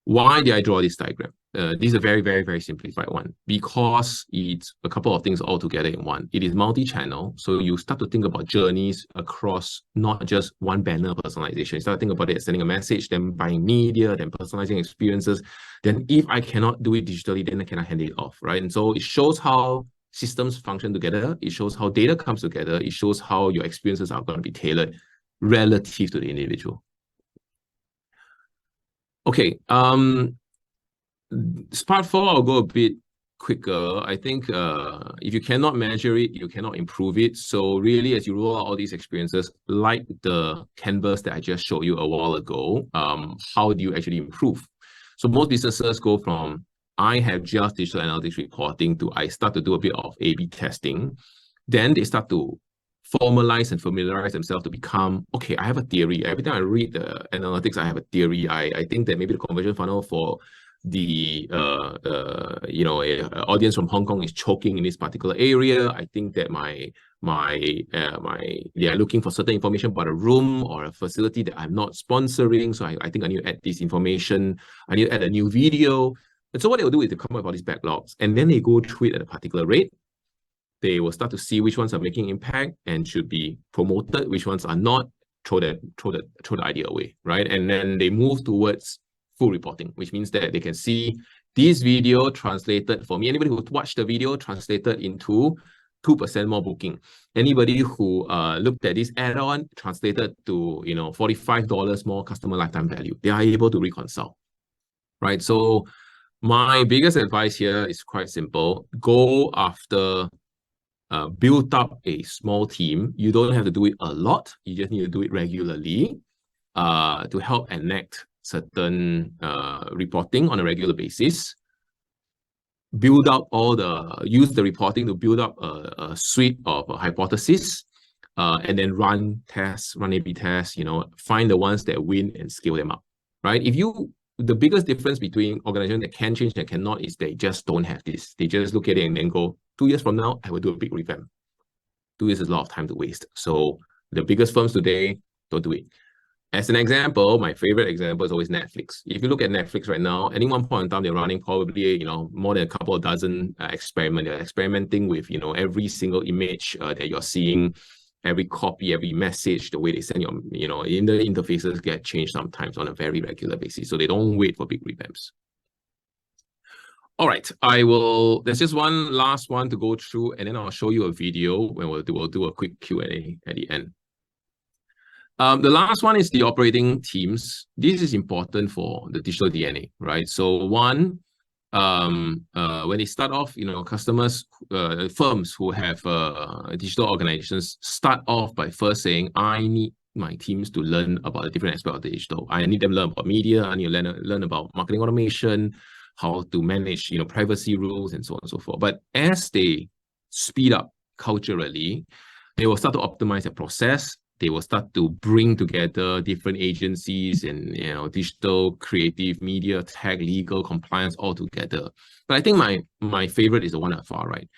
Why did I draw this diagram? This is a very, very, very simplified one because it's a couple of things all together in one. It is multi-channel, so you start to think about journeys across not just one banner personalization. You start to think about it as sending a message, then buying media, then personalizing experiences. Then if I cannot do it digitally, then I cannot hand it off, right? And so it shows how systems function together. It shows how data comes together. It shows how your experiences are going to be tailored relative to the individual. Okay, part 4, I'll go a bit quicker. I think if you cannot measure it, you cannot improve it. So really, as you roll out all these experiences, like the canvas that I just showed you a while ago, how do you actually improve? So most businesses go from, I have just digital analytics reporting to I start to do a bit of A/B testing. Then they start to formalize and familiarize themselves to become, okay, I have a theory. Every time I read the analytics, I have a theory. I think that maybe the conversion funnel for the audience from Hong Kong is choking in this particular area. I think that they are looking for certain information about a room or a facility that I'm not sponsoring. So I think I need to add this information. I need to add a new video. And so what they'll do is they come up with all these backlogs, and then they go through it at a particular rate. They will start to see which ones are making impact and should be promoted, which ones are not, throw the idea away, right? And then they move towards full reporting, which means that they can see this video translated for me. Anybody who watched the video translated into 2% more booking. Anybody who looked at this add-on translated to $45 more customer lifetime value. They are able to reconcile, right? So my biggest advice here is quite simple. Go after build up a small team. You don't have to do it a lot. You just need to do it regularly to help enact certain reporting on a regular basis. Build up use the reporting to build up a suite of hypotheses, and then run tests, run A/B tests, find the ones that win and scale them up, right? The biggest difference between organizations that can change and cannot is they just don't have this. They just look at it and then go, 2 years from now, I will do a big revamp. 2 years is a lot of time to waste. So the biggest firms today don't do it. As an example, my favorite example is always Netflix. If you look at Netflix right now, at any one point in time, they're running probably, more than a couple of dozen experiments. They're experimenting with, every single image that you're seeing, every copy, every message, the way they send in the interfaces get changed sometimes on a very regular basis. So they don't wait for big revamps. All right, there's just one last one to go through, and then I'll show you a video when we'll do a quick Q&A at the end. The last one is the operating teams. This is important for the digital DNA, right? So one, when they start off, customers, firms who have digital organizations start off by first saying, I need my teams to learn about the different aspects of the digital. I need them to learn about media. I need to learn about marketing automation, how to manage, privacy rules, and so on and so forth. But as they speed up culturally, they will start to optimize their process. They will start to bring together different agencies and digital, creative, media, tech, legal, compliance all together. But I think my favorite is the one at far right.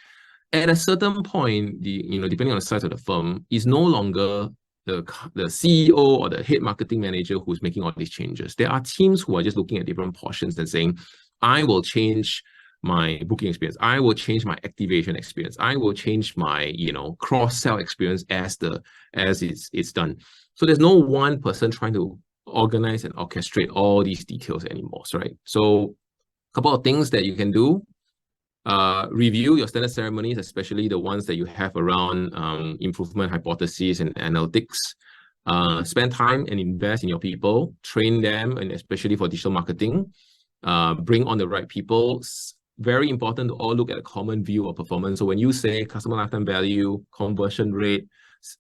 At a certain point, depending on the size of the firm, is no longer the CEO or the head marketing manager who's making all these changes. There are teams who are just looking at different portions and saying, I will change my booking experience. I will change my activation experience. I will change my, cross-sell experience as it's done. So there's no one person trying to organize and orchestrate all these details anymore, right? So a couple of things that you can do. Review your standard ceremonies, especially the ones that you have around improvement hypotheses and analytics. Spend time and invest in your people, train them, and especially for digital marketing, bring on the right people. Very important to all look at a common view of performance. So when you say customer lifetime value, conversion rate,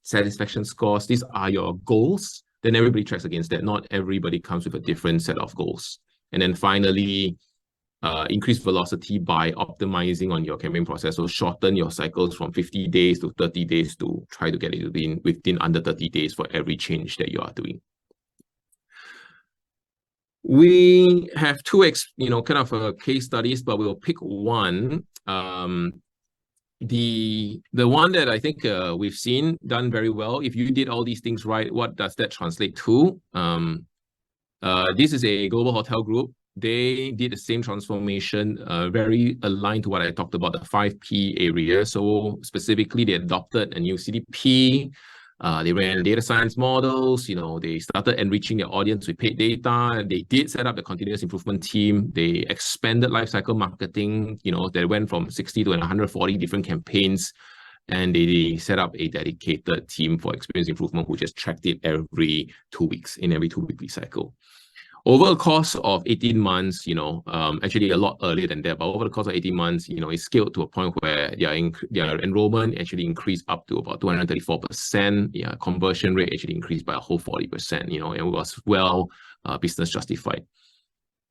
satisfaction scores, these are your goals, then everybody tracks against that. Not everybody comes with a different set of goals. And then finally, increase velocity by optimizing on your campaign process. So shorten your cycles from 50 days to 30 days to try to get it within under 30 days for every change that you are doing. We have two, case studies, but we'll pick one. The one that I think we've seen done very well. If you did all these things right, what does that translate to? This is a global hotel group. They did the same transformation, very aligned to what I talked about, the 5P area. So specifically, they adopted a new CDP. They ran data science models. They started enriching their audience with paid data. They did set up the continuous improvement team. They expanded lifecycle marketing. They went from 60 to 140 different campaigns. And they set up a dedicated team for experience improvement, who just tracked it every 2 weeks, in every 2-weekly cycle. Over the course of 18 months, actually a lot earlier than that, but over the course of 18 months, it scaled to a point where their enrollment actually increased up to about 234%. Yeah, conversion rate actually increased by a whole 40%, and it was well business justified.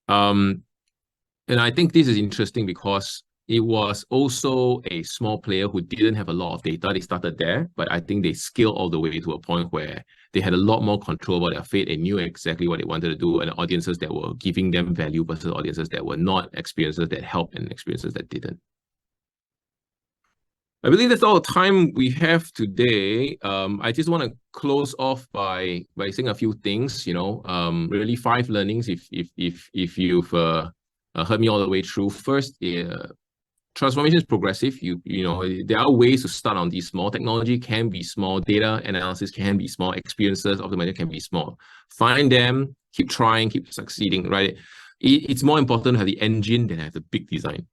And I think this is interesting because it was also a small player who didn't have a lot of data. They started there, but I think they scaled all the way to a point where they had a lot more control about their fate. They knew exactly what they wanted to do, and audiences that were giving them value versus audiences that were not, experiences that helped and experiences that didn't. I believe that's all the time we have today. I just want to close off by saying a few things. Really 5 learnings if you've heard me all the way through. First, transformation is progressive. There are ways to start on these small. Technology can be small. Data analysis can be small. Experiences optimization can be small. Find them, keep trying, keep succeeding, right? It's more important to have the engine than have the big design.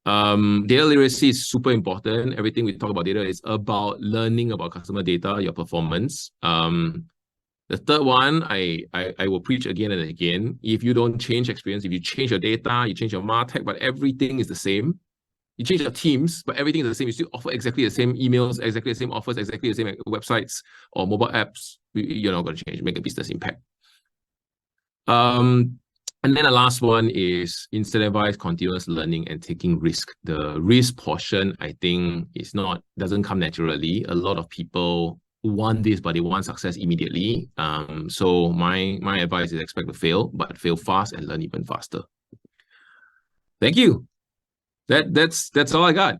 Data literacy is super important. Everything we talk about data is about learning about customer data, your performance. The third one, I will preach again and again. If you don't change experience, if you change your data, you change your MarTech, but everything is the same. You change your teams, but everything is the same. You still offer exactly the same emails, exactly the same offers, exactly the same websites or mobile apps. You're not going to change, make a business impact. And then the last one is incentivize continuous learning and taking risk. The risk portion, I think, doesn't come naturally. A lot of people want this, but they want success immediately. So my advice is expect to fail, but fail fast and learn even faster. Thank you. That's all I got.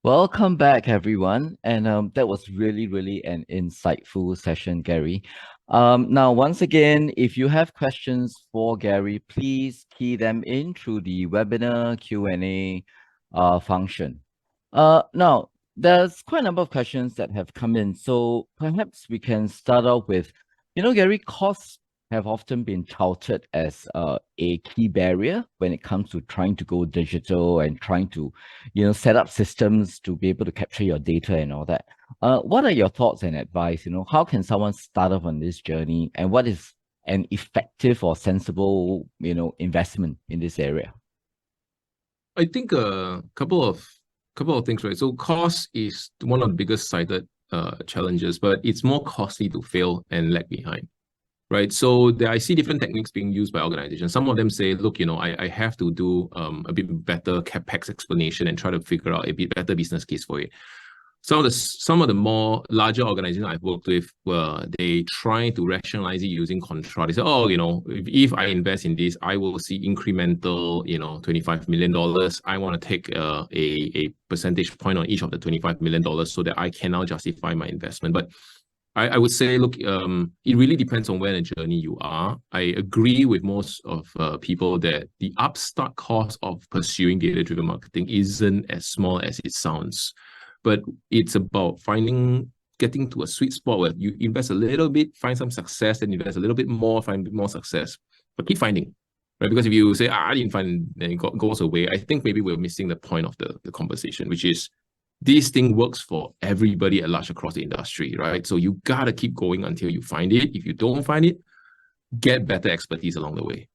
Welcome back, everyone. And that was really an insightful session, Gary. Now, once again, if you have questions for Gary, please key them in through the webinar Q&A function. Now, there's quite a number of questions that have come in. So perhaps we can start off with, Gary, costs have often been touted as a key barrier when it comes to trying to go digital and trying to set up systems to be able to capture your data and all that. What are your thoughts and advice? How can someone start off on this journey, and what is an effective or sensible, investment in this area? I think a couple of things, right? So cost is one of the biggest cited challenges, but it's more costly to fail and lag behind. Right. So I see different techniques being used by organizations. Some of them say, look, I have to do a bit better CapEx explanation and try to figure out a bit better business case for it. Some of the more larger organizations I've worked with, they try to rationalize it using contra. They say, oh, if I invest in this, I will see incremental, $25 million. I want to take a percentage point on each of the $25 million so that I can now justify my investment. But I would say, look, it really depends on where in the journey you are. I agree with most of people that the upstart cost of pursuing data-driven marketing isn't as small as it sounds. But it's about getting to a sweet spot where you invest a little bit, find some success, then invest a little bit more, find a bit more success. But keep finding, right? Because if you say, I didn't find, then it goes away, I think maybe we're missing the point of the conversation, which is this thing works for everybody at large across the industry, right? So you gotta keep going until you find it. If you don't find it, get better expertise along the way.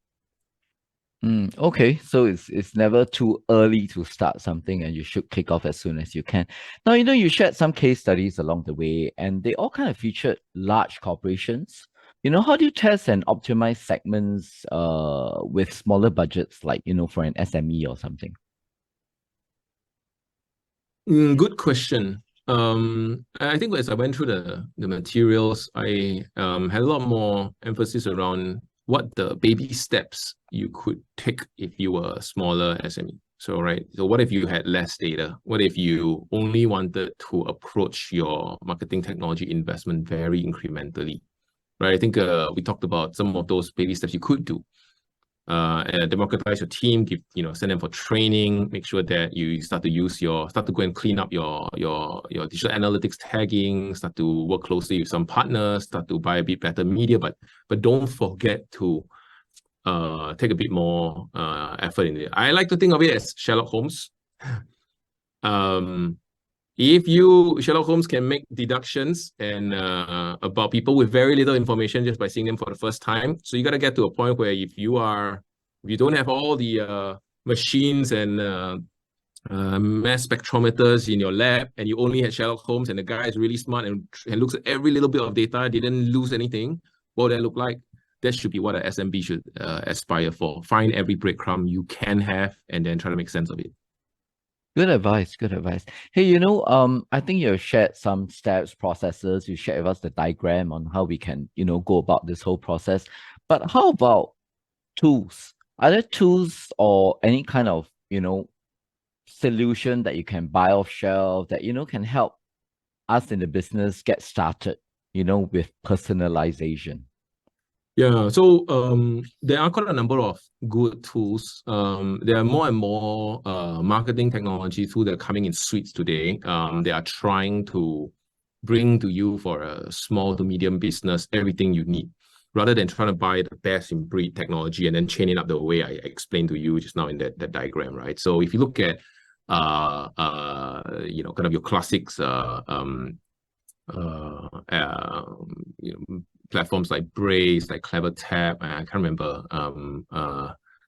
Okay, so it's never too early to start something, and you should kick off as soon as you can. Now, you shared some case studies along the way, and they all kind of featured large corporations. How do you test and optimize segments with smaller budgets, like, for an SME or something? Good question. I think as I went through the materials, I had a lot more emphasis around what the baby steps you could take if you were a smaller SME. So, right. So what if you had less data? What if you only wanted to approach your marketing technology investment very incrementally? Right. I think we talked about some of those baby steps you could do. Democratize your team, send them for training, make sure that you start to go and clean up your digital analytics tagging, start to work closely with some partners, start to buy a bit better media, but don't forget to take a bit more effort in it. I like to think of it as Sherlock Holmes. If Sherlock Holmes can make deductions and about people with very little information just by seeing them for the first time. So you got to get to a point where if you don't have all the machines and mass spectrometers in your lab, and you only had Sherlock Holmes, and the guy is really smart and looks at every little bit of data, didn't lose anything, what would that look like? That should be what an SMB should aspire for. Find every breadcrumb you can have and then try to make sense of it. Good advice. Good advice. Hey, I think you shared some steps, processes. You shared with us the diagram on how we can, go about this whole process. But how about tools? Are there tools or any kind of, solution that you can buy off shelf that, can help us in the business get started, with personalization? Yeah, so there are quite a number of good tools. There are more and more marketing technology tools that are coming in suites today. They are trying to bring to you for a small to medium business everything you need, rather than trying to buy the best in breed technology and then chain it up the way I explained to you just now in that diagram, right? So if you look at kind of your classics, platforms like Braze, like CleverTap, I can't remember,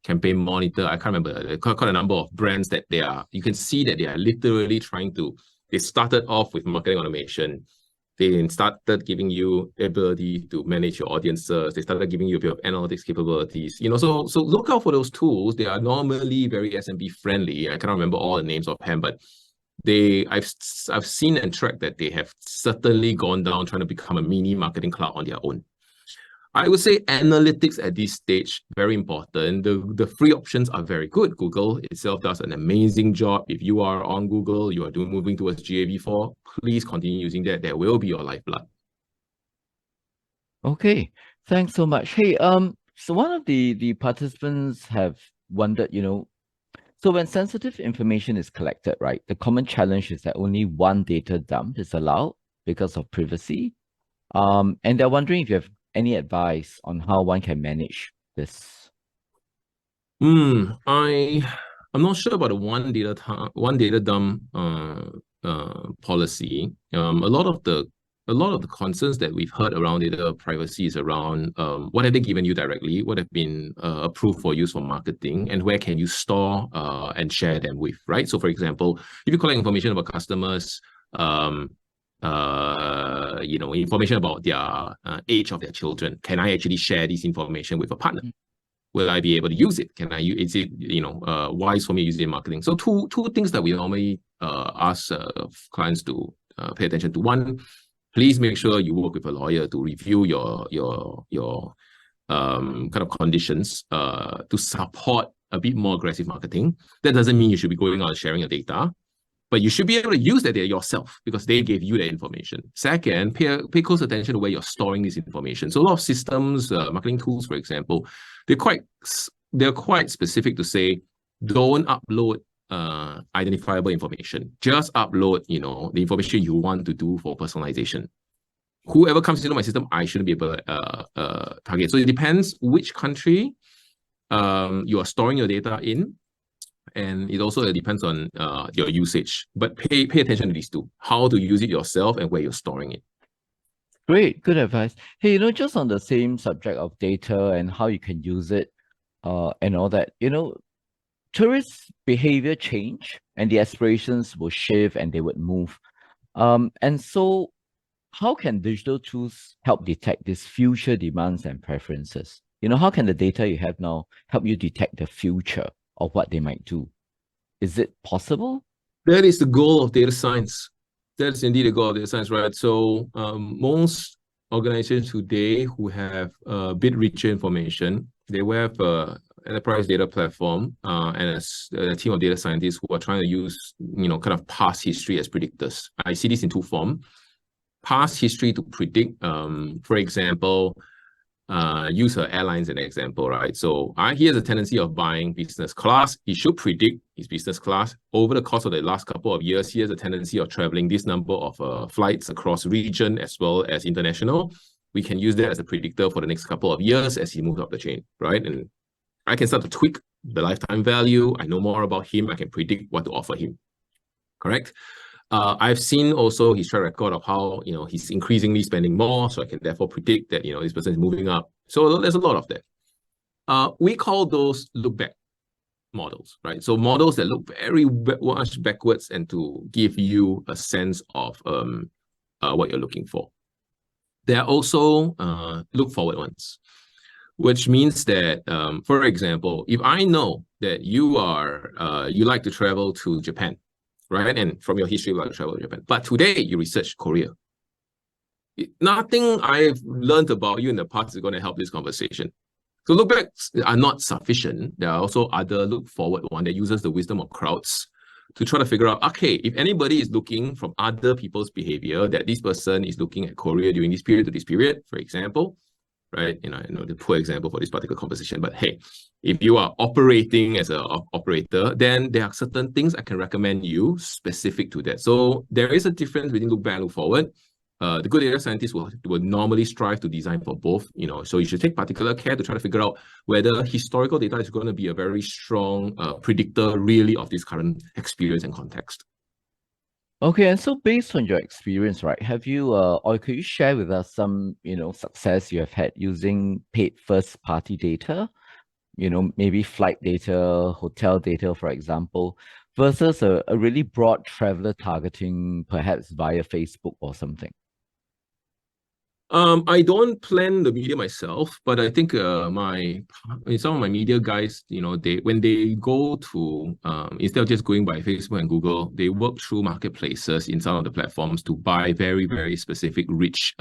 Campaign Monitor, I can't remember, quite a number of brands that you can see that they are literally they started off with marketing automation. They started giving you the ability to manage your audiences. They started giving you a bit of analytics capabilities. So look out for those tools. They are normally very SMB friendly. I cannot remember all the names offhand, but I've seen and tracked that they have certainly gone down trying to become a mini marketing cloud on their own. I would say analytics at this stage, very important. The free options are very good. Google itself does an amazing job. If you are on Google, you are moving towards GAV4, please continue using that. That will be your lifeblood. Okay, thanks so much. Hey, so one of the participants have wondered, so when sensitive information is collected, right, the common challenge is that only one data dump is allowed because of privacy. And they're wondering if you have any advice on how one can manage this. I'm not sure about the one data dump policy. A lot of the concerns that we've heard around data privacy is around what have they given you directly, what have been approved for use for marketing, and where can you store and share them with, right? So, for example, if you collect information about customers, information about their age of their children, can I actually share this information with a partner? Will I be able to use it? Is it wise for me to use it in marketing? So two things that we normally ask clients to pay attention to. One, please make sure you work with a lawyer to review your kind of conditions to support a bit more aggressive marketing. That doesn't mean you should be going out and sharing your data, but you should be able to use that data yourself because they gave you the information. Second, pay close attention to where you're storing this information. So a lot of systems, marketing tools, for example, they're quite specific to say, don't upload identifiable information. Just upload, the information you want to do for personalization. Whoever comes into my system, I shouldn't be able to target. So it depends which country you are storing your data in. And it also depends on your usage. But pay attention to these two, how to use it yourself and where you're storing it. Great, good advice. Hey, just on the same subject of data and how you can use it and all that, tourists' behavior change and the aspirations will shift and they would move. And so how can digital tools help detect these future demands and preferences? How can the data you have now help you detect the future of what they might do? Is it possible? That is the goal of data science. That's indeed the goal of data science, right? So most organizations today who have a bit richer information, they will have an enterprise data platform and a team of data scientists who are trying to use, kind of past history as predictors. I see this in two forms. Past history to predict, for example, use airlines as an example, right? So he has a tendency of buying business class. He should predict his business class. Over the course of the last couple of years, he has a tendency of traveling this number of flights across region as well as international. We can use that as a predictor for the next couple of years as he moves up the chain, right? And I can start to tweak the lifetime value. I know more about him. I can predict what to offer him, correct? I've seen also his track record of how, he's increasingly spending more. So I can therefore predict that, this person is moving up. So there's a lot of that. We call those look back models, right? So models that look very much backwards and to give you a sense of what you're looking for. There are also look forward ones, which means that, for example, if I know that you like to travel to Japan, right? And from your history, you like to travel to Japan. But today, you research Korea. Nothing I've learned about you in the past is going to help this conversation. So look backs are not sufficient. There are also other look forward one that uses the wisdom of crowds to try to figure out, okay, if anybody is looking from other people's behavior, that this person is looking at Korea during this period to this period, for example, right? I know the poor example for this particular conversation, but hey, if you are operating as an operator, then there are certain things I can recommend you specific to that. So there is a difference between look back and look forward. The good data scientists will normally strive to design for both, so you should take particular care to try to figure out whether historical data is going to be a very strong predictor really of this current experience and context. Okay, and so based on your experience, right, have you or could you share with us some, success you have had using paid first-party data, maybe flight data, hotel data, for example, versus a really broad traveler targeting, perhaps via Facebook or something? I don't plan the media myself, but I think some of my media guys, when they go to instead of just going by Facebook and Google, they work through marketplaces in some of the platforms to buy very, very specific, rich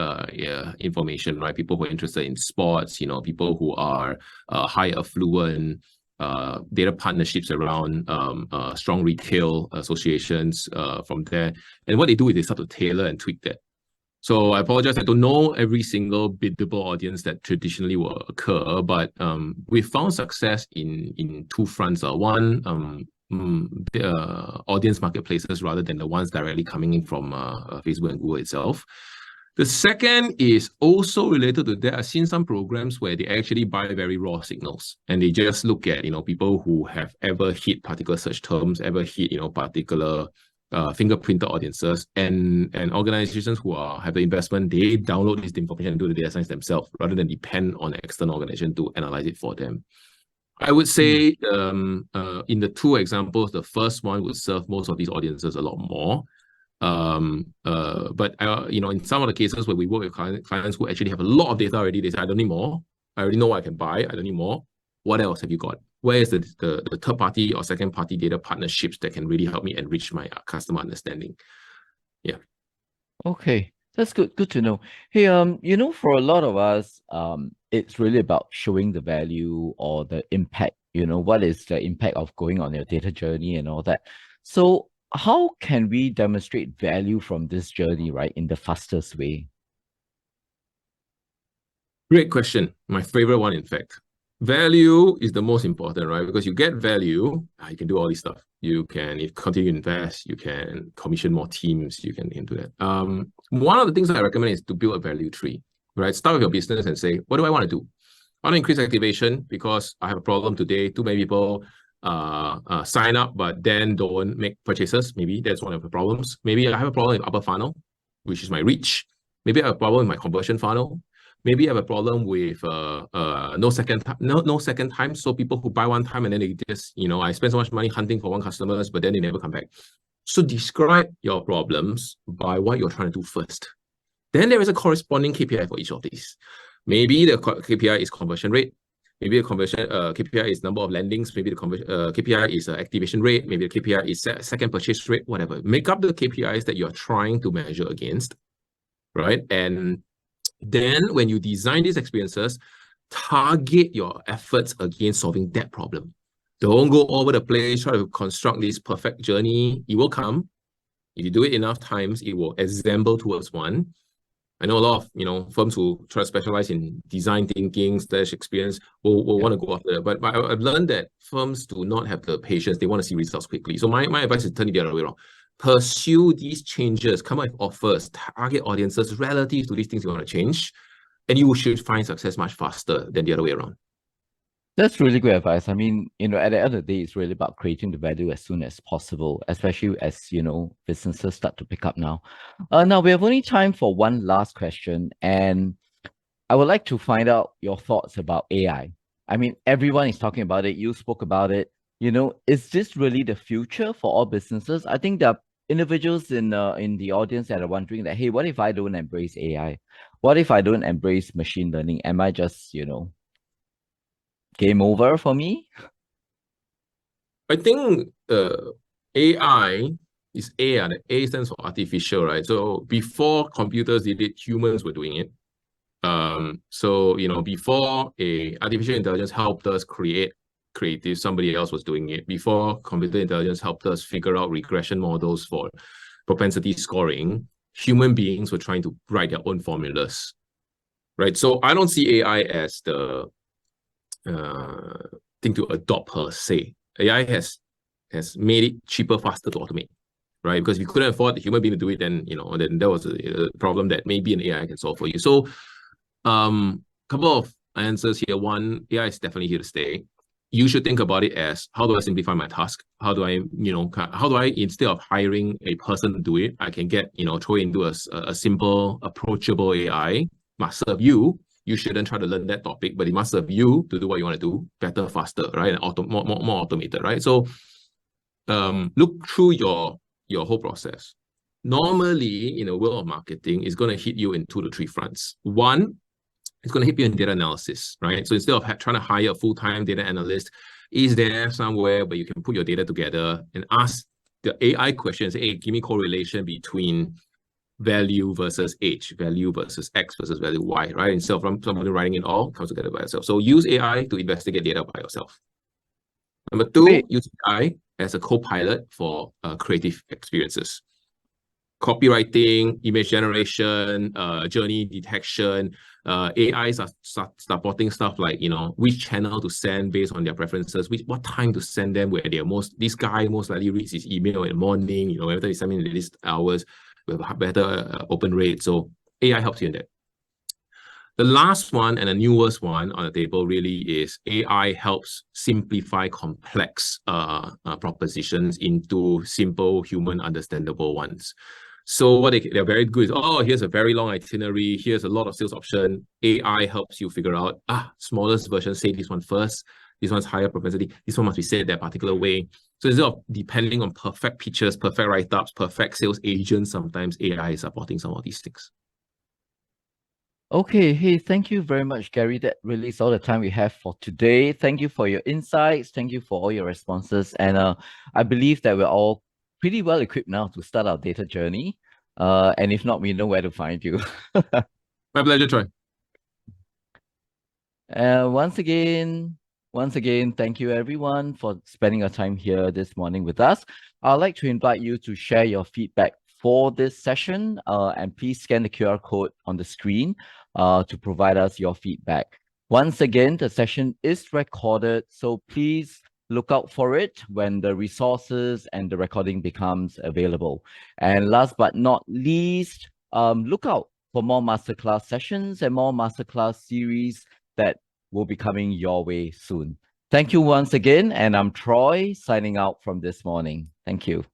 information, right? People who are interested in sports, people who are high affluent, data partnerships around strong retail associations from there. And what they do is they start to tailor and tweak that. So I apologize. I don't know every single biddable audience that traditionally will occur, but we found success in two fronts. One, the audience marketplaces rather than the ones directly coming in from Facebook and Google itself. The second is also related to that. I've seen some programs where they actually buy very raw signals and they just look at people who have ever hit particular search terms, ever hit particular fingerprinted audiences, and organizations who have the investment, they download this information and do the data science themselves rather than depend on an external organization to analyze it for them. I would say in the two examples, the first one would serve most of these audiences a lot more. But in some of the cases where we work with clients who actually have a lot of data already, they say, I don't need more. I already know what I can buy. I don't need more. What else have you got? Where is the third party or second party data partnerships that can really help me enrich my customer understanding? Yeah. Okay, that's good. Good to know. Hey, for a lot of us, it's really about showing the value or the impact. What is the impact of going on your data journey and all that. So, how can we demonstrate value from this journey, right, in the fastest way? Great question. My favorite one, in fact. Value is the most important, right? Because you get value, you can do all this stuff. You can, if continue to invest, you can commission more teams, you can do that. One of the things that I recommend is to build a value tree, right? Start with your business and say, what do I want to do? I want to increase activation because I have a problem today. Too many people sign up, but then don't make purchases. Maybe that's one of the problems. Maybe I have a problem with upper funnel, which is my reach. Maybe I have a problem with my conversion funnel. Maybe I have a problem with no second time. So people who buy one time and then they just, I spend so much money hunting for one customers, but then they never come back. So describe your problems by what you're trying to do first. Then there is a corresponding KPI for each of these. Maybe the KPI is conversion rate. Maybe the conversion KPI is number of landings. Maybe the KPI is activation rate. Maybe the KPI is second purchase rate, whatever. Make up the KPIs that you're trying to measure against, right? And then when you design these experiences, target your efforts against solving that problem. Don't go all over the place, try to construct this perfect journey. It will come. If you do it enough times, it will assemble towards one. I know a lot of firms who try to specialize in design thinking / experience will want to go after that. But I've learned that firms do not have the patience. They want to see results quickly. So my advice is turn it the other way around. Pursue these changes, come up with offers, target audiences relative to these things you want to change, and you should find success much faster than the other way around. That's really great advice. I mean, at the end of the day, it's really about creating the value as soon as possible, especially as, businesses start to pick up now. Now, we have only time for one last question, and I would like to find out your thoughts about AI. I mean, everyone is talking about it. You spoke about it. Is this really the future for all businesses? I think there are individuals in the audience that are wondering that, hey, what if I don't embrace AI? What if I don't embrace machine learning? Am I just, game over for me? I think AI is A, and A stands for artificial, right? So before computers did it, humans were doing it. So before artificial intelligence helped us create creative, somebody else was doing it. Before computer intelligence helped us figure out regression models for propensity scoring, human beings were trying to write their own formulas, right? So I don't see AI as the thing to adopt per se. AI has made it cheaper, faster to automate, right? Because if you couldn't afford the human being to do it, then then there was a problem that maybe an AI can solve for you. So, couple of answers here. One, AI is definitely here to stay. You should think about it as, how do I simplify my task? How do I, instead of hiring a person to do it, I can get, throw into a simple, approachable AI, must serve you. You shouldn't try to learn that topic, but it must serve you to do what you want to do better, faster, right? And more automated, right? So look through your whole process. Normally, in a world of marketing, it's going to hit you in 2 to 3 fronts. One, it's going to hit you in data analysis, right? So instead of trying to hire a full-time data analyst, is there somewhere where you can put your data together and ask the AI questions, hey, give me correlation between value versus age, value versus X versus value Y, right? Instead of somebody writing it all, comes together by yourself. So use AI to investigate data by yourself. Number 2, use AI as a co-pilot for creative experiences. Copywriting, image generation, journey detection, AIs are supporting stuff like, which channel to send based on their preferences, what time to send them, where this guy most likely reads his email in the morning, after he's sending in these hours, we have a better open rate. So AI helps you in that. The last one and the newest one on the table really is AI helps simplify complex propositions into simple, human understandable ones. So what they're very good is, here's a very long itinerary, here's a lot of sales option. AI helps you figure out, smallest version, say this one first, this one's higher propensity, this one must be said that particular way. So instead of depending on perfect pitches, perfect write-ups, perfect sales agents, sometimes AI is supporting some of these things. Okay, hey, thank you very much, Gary. That really is all the time we have for today. Thank you for your insights. Thank you for all your responses. And I believe that we're all pretty well equipped now to start our data journey. And if not, we know where to find you. My pleasure, Troy. Once again, thank you everyone for spending your time here this morning with us. I'd like to invite you to share your feedback for this session, and please scan the QR code on the screen to provide us your feedback. Once again, the session is recorded, so please look out for it when the resources and the recording becomes available. And last but not least, look out for more masterclass sessions and more masterclass series that will be coming your way soon. Thank you once again, and I'm Troy signing out from this morning. Thank you.